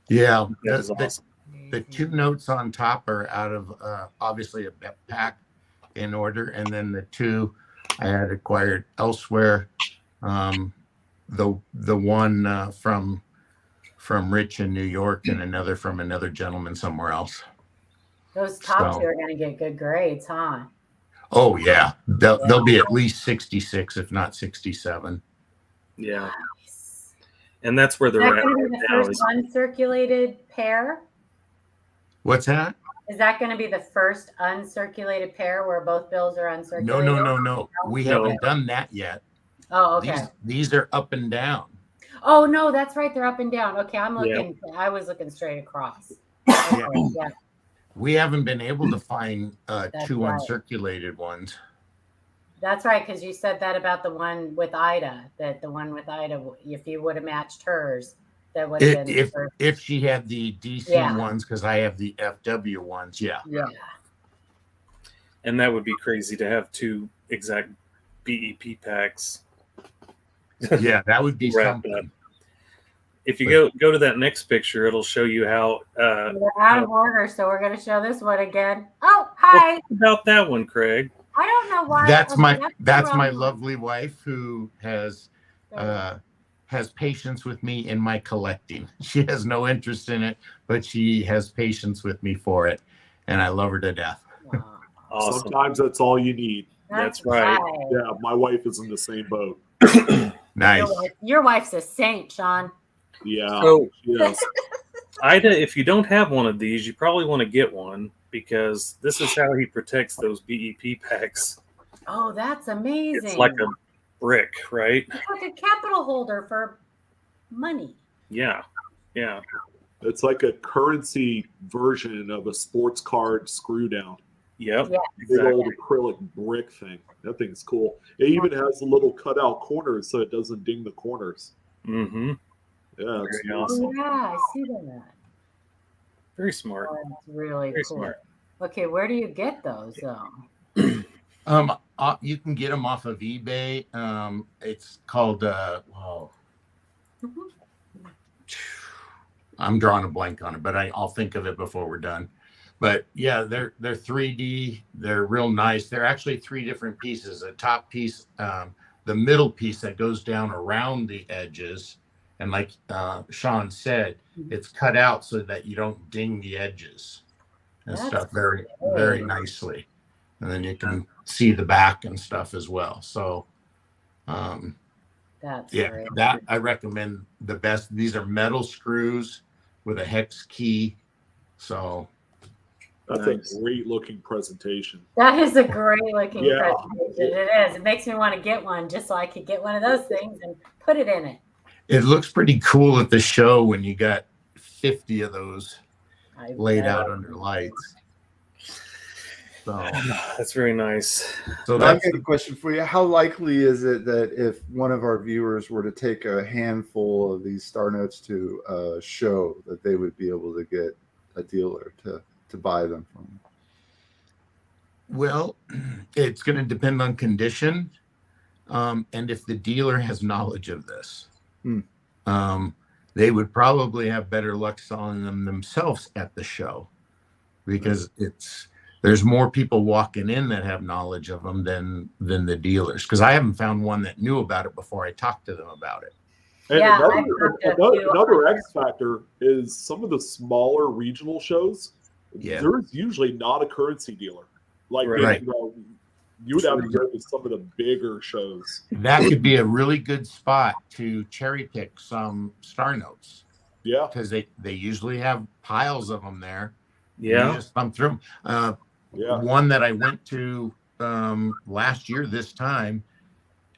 Yeah. That is awesome. The 2 notes on top are out of obviously a pack in order, and then the 2 I had acquired elsewhere. The one from Rich in New York, and another from another gentleman somewhere else. Those top 2 are going to get good grades, huh? Oh yeah, they'll be at least 66, if not 67. Yeah, nice. And that's where they're at. The first uncirculated pair. What's that? Is that going to be the first uncirculated pair where both bills are uncirculated? No. We haven't done that yet. Oh, okay. These are up and down. Oh no, that's right. They're up and down. Okay, I'm looking. Yeah. I was looking straight across. Okay, yeah. We haven't been able to find 2 uncirculated ones. That's right, because you said that about the one with Ida. That the one with Ida, if you would have matched hers, that would have been if she had the DC ones, because I have the FW ones. Yeah. And that would be crazy to have 2 exact BEP packs. Yeah, that would be something. Up. If you go to that next picture, it'll show you how we're out of order, so we're going to show this one again. Oh, hi. What about that one, Craig? I don't know why. That's my lovely wife who has patience with me in my collecting. She has no interest in it, but she has patience with me for it, and I love her to death. Wow. Awesome. Sometimes that's all you need. That's right. Yeah, my wife is in the same boat. Nice. Your wife's a saint, Sean. Yeah. So, yes. Ida, if you don't have one of these, you probably want to get one, because this is how he protects those BEP packs. Oh, that's amazing. It's brick, right? It's like a capital holder for money. Yeah. Yeah. It's like a currency version of a sports card screw down. Yep. Yeah. Big old acrylic brick thing. That thing's cool. It even has a little cutout corners so it doesn't ding the corners. Mm-hmm. Yeah, it's Very awesome. Oh, yeah, I see that. Very smart. Oh, that's really Very cool. smart. Okay, where do you get those? You can get them off of eBay. It's called I'm drawing a blank on it, but I'll think of it before we're done. But yeah, they're 3D. They're real nice. They're actually 3 different pieces. A top piece, the middle piece that goes down around the edges, and like Sean said, it's cut out so that you don't ding the edges and stuff very, very nicely. And then you can see the back and stuff as well. So, That's yeah, that I recommend the best. These are metal screws with a hex key. So that's a great looking presentation. That is a great looking Yeah. presentation. It is. It makes me want to get one just so I could get one of those things and put it in it. it looks pretty cool at the show when you got 50 of those laid out under lights. So That's very nice. So I've that's got a question for you. How likely is it that if one of our viewers were to take a handful of these star notes to a show, that they would be able to get a dealer to buy them from? well, it's going to depend on condition, and if the dealer has knowledge of this. They would probably have better luck selling them themselves at the show, because there's more people walking in that have knowledge of them than the dealers. Because I haven't found one that knew about it before I talked to them about it. And Yeah, another X factor is some of the smaller regional shows. Yeah. There's usually not a currency dealer. Like Right. you would have to go to some of the bigger shows. That could be a really good spot to cherry pick some star notes, Yeah. because they usually have piles of them there. Yeah. You just thumb through them. Yeah. One that I went to last year this time,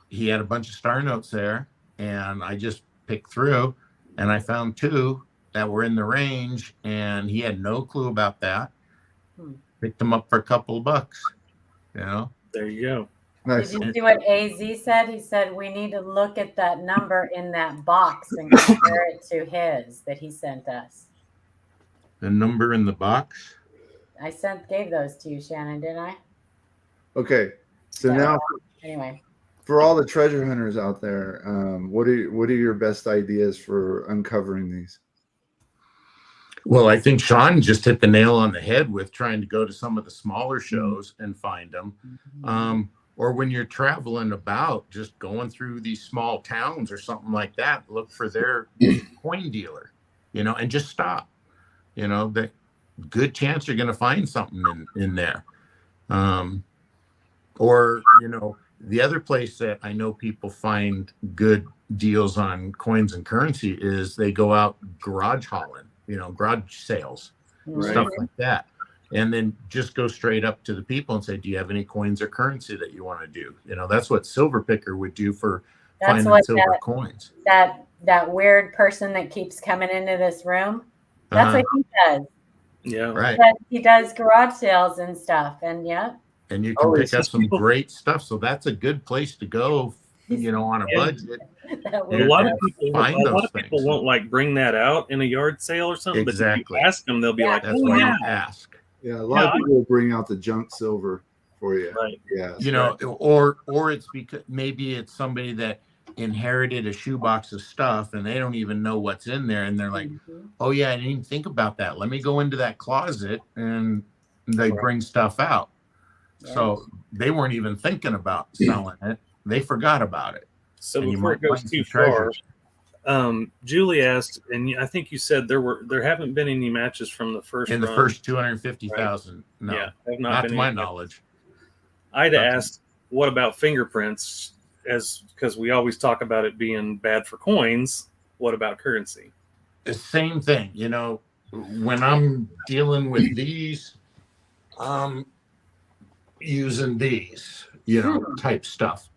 he had a bunch of star notes there, and I just picked through, and I found 2 that were in the range, and he had no clue about that. Picked them up for a couple of bucks, There you go. Nice. Did you see what AZ said? He said we need to look at that number in that box and compare it to his that he sent us. The number in the box. I gave those to you, Shannon, didn't I? Okay. So now Anyway. for all the treasure hunters out there, what are your best ideas for uncovering these? Well, I think Sean just hit the nail on the head with trying to go to some of the smaller shows and find them. Or when you're traveling about, just going through these small towns or something like that, look for their coin dealer, and just stop. The good chance you're going to find something in there. Or, the other place that I know people find good deals on coins and currency is they go out garage hauling, garage sales, stuff like that. And then just go straight up to the people and say, do you have any coins or currency that you want to do? That's what Silver Picker would do for finding silver coins. That weird person that keeps coming into this room, that's what he does. Yeah. Right. He does garage sales and stuff. And And you can pick up some great stuff. So that's a good place to go, on a budget. A lot of people won't like bring that out in a yard sale or something. Exactly. But if you ask them, they'll be like, that's why you ask. Yeah, a lot of people will bring out the junk silver for you. Right. Yeah. Or it's because maybe it's somebody that inherited a shoebox of stuff and they don't even know what's in there, and they're like, oh yeah, I didn't even think about that. Let me go into that closet, and they bring stuff out. So they weren't even thinking about selling it. They forgot about it. So before it goes too far, Julie asked, and I think you said there haven't been any matches from the first in the run. first 250,000. No, Yeah, have not been to my any. knowledge. I'd asked, what about fingerprints? Because we always talk about it being bad for coins. What about currency? The same thing. When I'm dealing with these, using these, type stuff.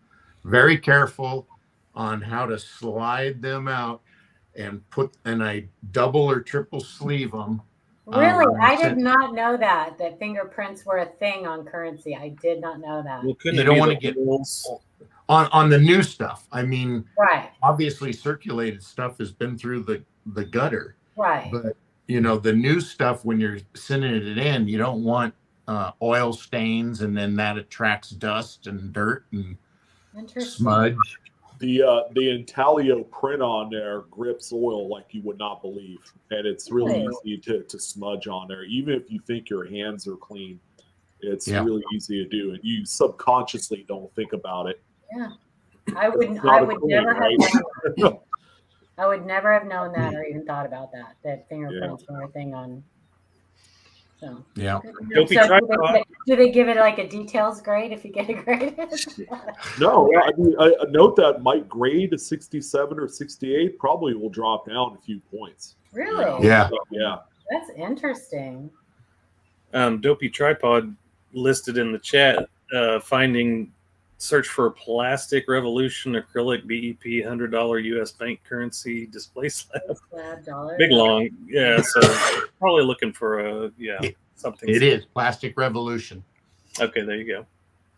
very careful on how to slide them out and I double or triple sleeve them. Really? I did not know that fingerprints were a thing on currency. I did not know that. Well, You don't want to get on the new stuff. I mean, right. Obviously circulated stuff has been through the gutter. Right. But, the new stuff, when you're sending it in, you don't want oil stains, and then that attracts dust and dirt and smudge. The intaglio print on there grips oil like you would not believe, and it's really easy to smudge on there. Even if you think your hands are clean, it's really easy to do, and you subconsciously don't think about it. Yeah, I would never have known. I would never have known that or even thought about that fingerprints were a thing on. So yeah. So do they give it like a details grade if you get a grade? No, I mean, a note that might grade a 67 or 68 probably will drop down a few points. Really? Yeah. Yeah. That's interesting. Dopey Tripod listed in the chat, search for plastic revolution acrylic BEP $100 US bank currency display slab. Big long. Yeah. So probably looking for something. It is plastic revolution. Okay. There you go.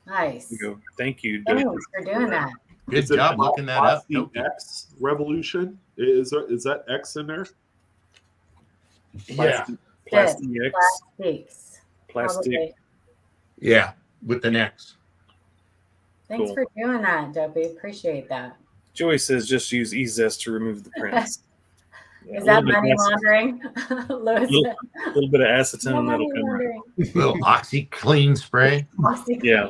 Nice. There you go. Thank you. Thanks for doing that. Good job looking that up. X revolution. Is that X in there? Yeah. Plastic X. Plastics. Plastic. Probably. Yeah. With an X. Thanks for doing that, Dopey. Appreciate that. Joey says just use eZest to remove the prints. Is that money laundering? A little bit of acetone and that'll come right. A little OxyClean spray. Yeah.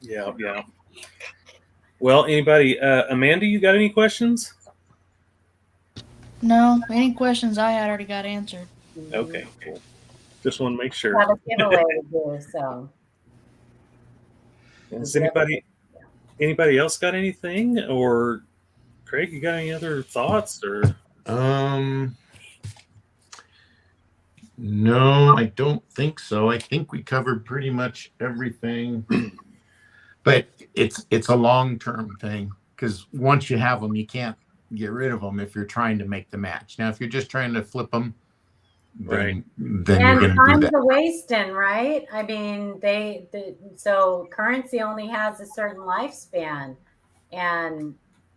Yeah. Well, anybody, Amanda, you got any questions? No, any questions I had already got answered. Okay, cool. Just want to make sure. Have a giveaway to do, so. Does anybody else got anything? Or Craig, you got any other thoughts? Or no, I don't think so. I think we covered pretty much everything. But it's a long-term thing, because once you have them, you can't get rid of them if you're trying to make the match. Now, if you're just trying to flip them, then you're going to do that. And wasting, right? I mean, so currency only has a certain lifespan, and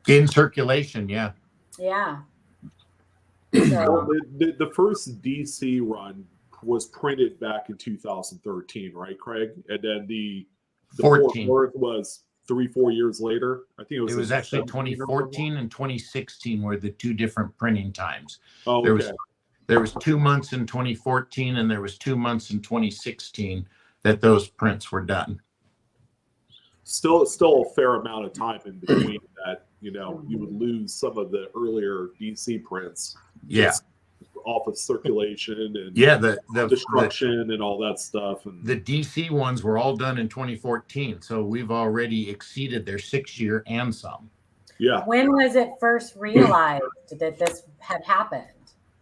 in circulation, yeah. Yeah. So, the first DC run was printed back in 2013, right, Craig? And then the 14 Fort Worth was 3-4 years later. I think it was actually 2014 and 2016 were the two different printing times. Oh, okay. There was 2 months in 2014 and there was 2 months in 2016 that those prints were done. Still a fair amount of time in between that. You would lose some of the earlier DC prints. Yeah. Off of circulation and the destruction and all that stuff. And the DC ones were all done in 2014, so we've already exceeded their 6-year and some. Yeah. When was it first realized that this had happened?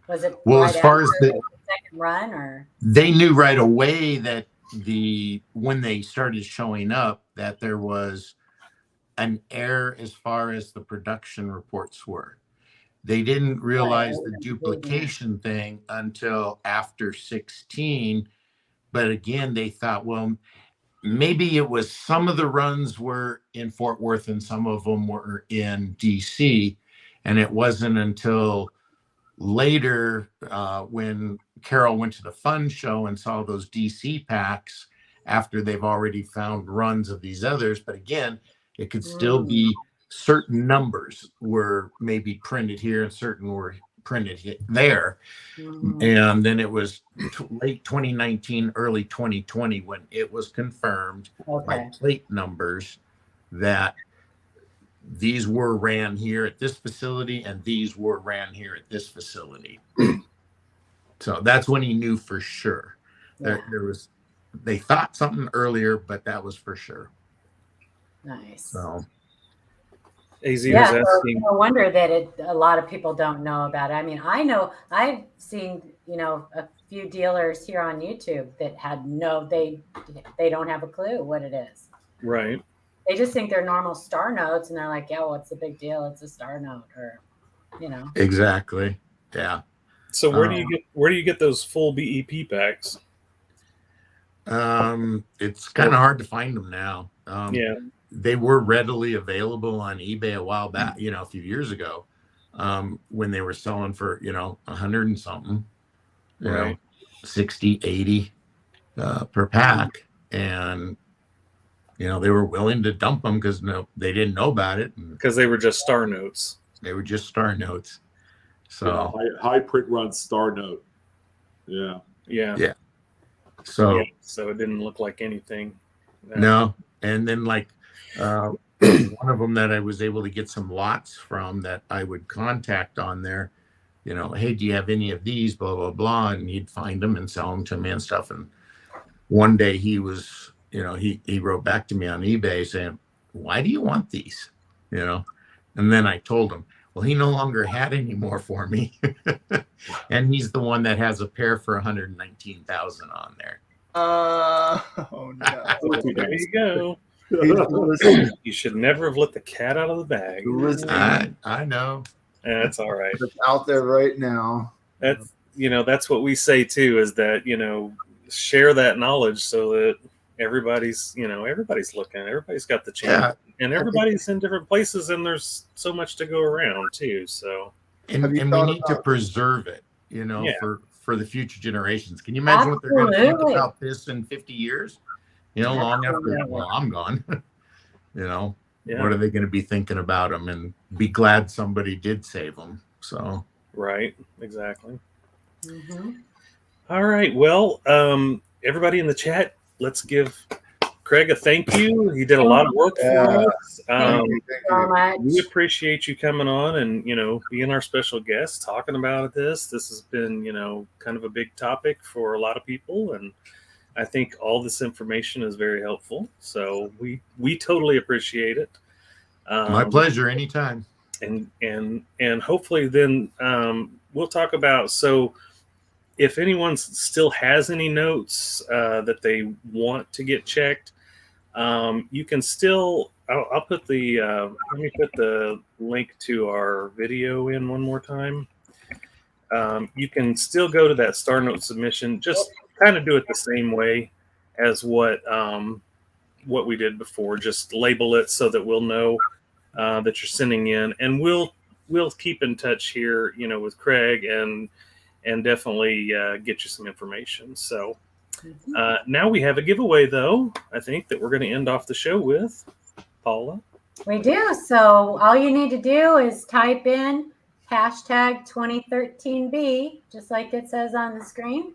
Was it as far as the second run, or they knew right away that when they started showing up that there was an error as far as the production reports were. They didn't realize the duplication thing until after 16. But again, they thought, well, maybe it was some of the runs were in Fort Worth and some of them were in DC. And it wasn't until later when Carol went to the fun show and saw those DC packs after they've already found runs of these others. But again, it could still be certain numbers were maybe printed here and certain were printed there. And then it was late 2019, early 2020 when it was confirmed by plate numbers that these were ran here at this facility and these were ran here at this facility. So that's when he knew for sure. They thought something earlier, but that was for sure. Nice. So AZ was asking. No wonder that a lot of people don't know about it. I mean, I know I've seen, a few dealers here on YouTube that had they don't have a clue what it is. Right. They just think they're normal star notes, and they're like, yeah, what's the big deal? It's a star note, or, you know. Exactly. Yeah. So where do you get those full BEP packs? It's kind of hard to find them now. Yeah. They were readily available on eBay a while back, a few years ago, when they were selling for, 100 and something, Right. 60, 80 per pack. And, they were willing to dump them because they didn't know about it. Because they were just star notes. They were just star notes. So high print run star note. Yeah. Yeah. So it didn't look like anything. No. And then one of them that I was able to get some lots from that I would contact on there, hey, do you have any of these, blah, blah, blah. And he'd find them and sell them to me and stuff. And one day he was, he wrote back to me on eBay saying, why do you want these? And then I told him, well, he no longer had any more for me. And he's the one that has a pair for 119,000 on there. Oh no. There you go. You should never have let the cat out of the bag. I know. That's all right. It's out there right now. That's what we say too, is that, share that knowledge so that everybody's looking, everybody's got the chance, and everybody's in different places, and there's so much to go around too. So, and we need to preserve it, for the future generations. Can you imagine what they're going to think about this in 50 years? Long after I'm gone. What are they going to be thinking about them, and be glad somebody did save them? So, right, exactly. Mm-hmm. All right. Well, everybody in the chat, let's give Craig a thank you. He did a lot of work for us. Thank you so much. We appreciate you coming on and, being our special guest, talking about this. This has been, kind of a big topic for a lot of people. And I think all this information is very helpful. So we totally appreciate it. My pleasure. Anytime. And hopefully then we'll talk about, so if anyone still has any notes that they want to get checked, you can still, I'll put let me put the link to our video in one more time. You can still go to that star note submission, just kind of do it the same way as what we did before. Just label it so that we'll know that you're sending in, and we'll keep in touch here, with Craig and definitely get you some information. So now we have a giveaway, though, I think, that we're going to end off the show with. Paula? We do. So all you need to do is type in #2013B, just like it says on the screen.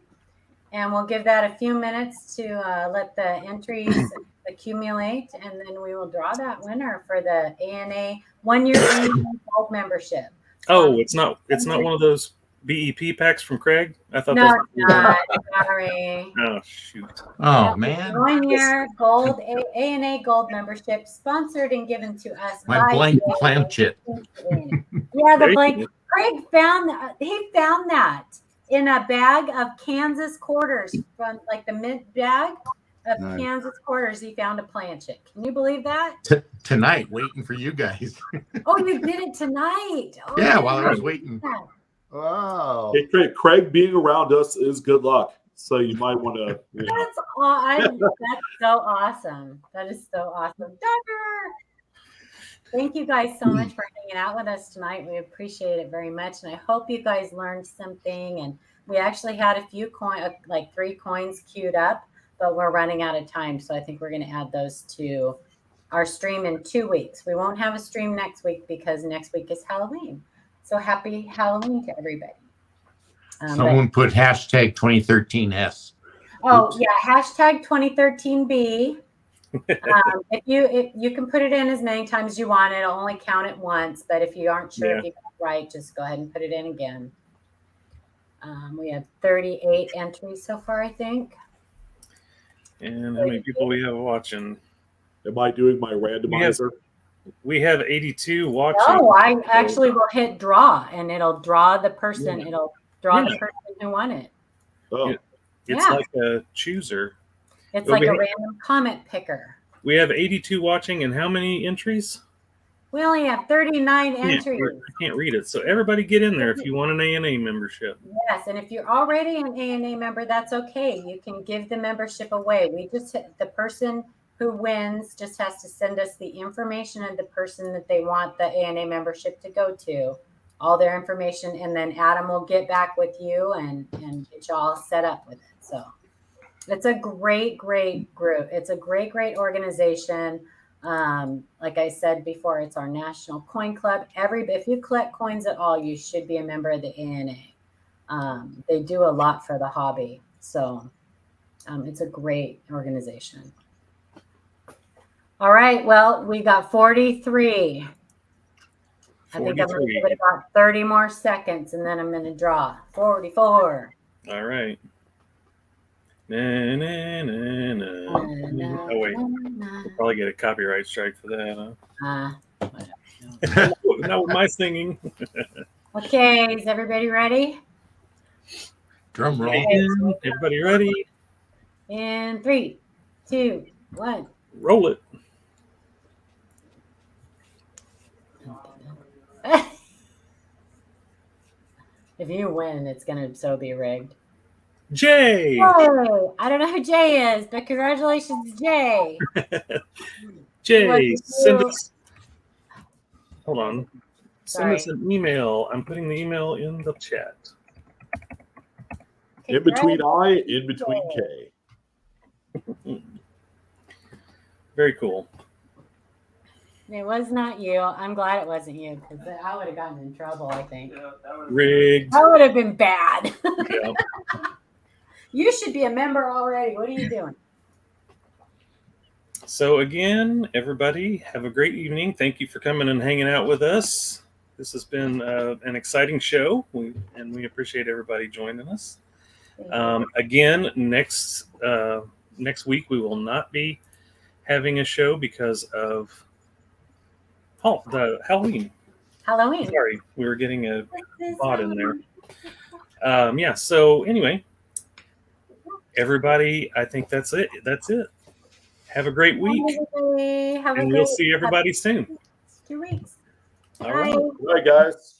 And we'll give that a few minutes to let the entries accumulate. And then we will draw that winner for the ANA 1-year gold membership. Oh, it's not one of those BEP packs from Craig? I thought no, it's not. Sorry. Oh, shoot. Oh, man. 1-year gold ANA gold membership, sponsored and given to us. My blank planchette. Yeah, the blank. Craig found that in a bag of Kansas quarters, from like the mint bag of Kansas quarters. He found a planchette. Can you believe that? Tonight, waiting for you guys. Oh, you did it tonight. Oh, yeah, while I was waiting. Wow. Hey, Craig, being around us is good luck. So you might want to. That's so awesome. That is so awesome. Tucker! Thank you guys so much for hanging out with us tonight. We appreciate it very much. And I hope you guys learned something. And we actually had a few like 3 coins queued up, but we're running out of time. So I think we're going to add those to our stream in 2 weeks. We won't have a stream next week because next week is Halloween. So happy Halloween to everybody. Someone put #2013S. Oh, yeah, #2013B. If you can put it in as many times as you want, it'll only count it once. But if you aren't sure if you got it right, just go ahead and put it in again. We have 38 entries so far, I think. And how many people we have watching? Am I doing my randomizer? We have 82 watching. Oh, I actually will hit draw, and it'll draw the person. Yeah. It'll draw the person who won it. Oh, it's like a chooser. It's like a random comment picker. We have 82 watching, and how many entries? We only have 39 I entries. can't read it. So everybody get in there if you want an ANA membership. Yes, and if you're already an ANA member, that's okay. You can give the membership away. The person who wins just has to send us the information of the person that they want the ANA membership to go to, all their information, and then Adam will get back with you and get you all set up with it. So it's a great group. It's a great organization. Like I said before, it's our national coin club. If you collect coins at all, you should be a member of the ANA. They do a lot for the hobby. So it's a great organization. All right. Well, we got 43. I think I'm going to give it about 30 more seconds, and then I'm going to draw 44. All right. Na, na, na, na. Oh, wait. We'll probably get a copyright strike for that, huh? Not with my singing. Okay. Is everybody ready? Drum roll. And everybody ready? In 3, 2, 1. Roll it. If you win, it's going to be rigged. Jay. Oh, I don't know who Jay is, but congratulations, Jay. Jay, send us. Hold on. Send us an email. I'm putting the email in the chat. In between I, in between K. Very cool. It was not you. I'm glad it wasn't you, because I would have gotten in trouble, I think. Rigged. That would have been bad. Yeah. You should be a member already. What are you doing? So again, everybody, have a great evening. Thank you for coming and hanging out with us. This has been an exciting show, and we appreciate everybody joining us. Again, next week we will not be having a show because of the Halloween. Sorry, we were getting a bot in there. Yeah. So anyway, everybody, I think that's it. Have a great week, and we'll see everybody soon. 2 weeks. All right. Bye, guys.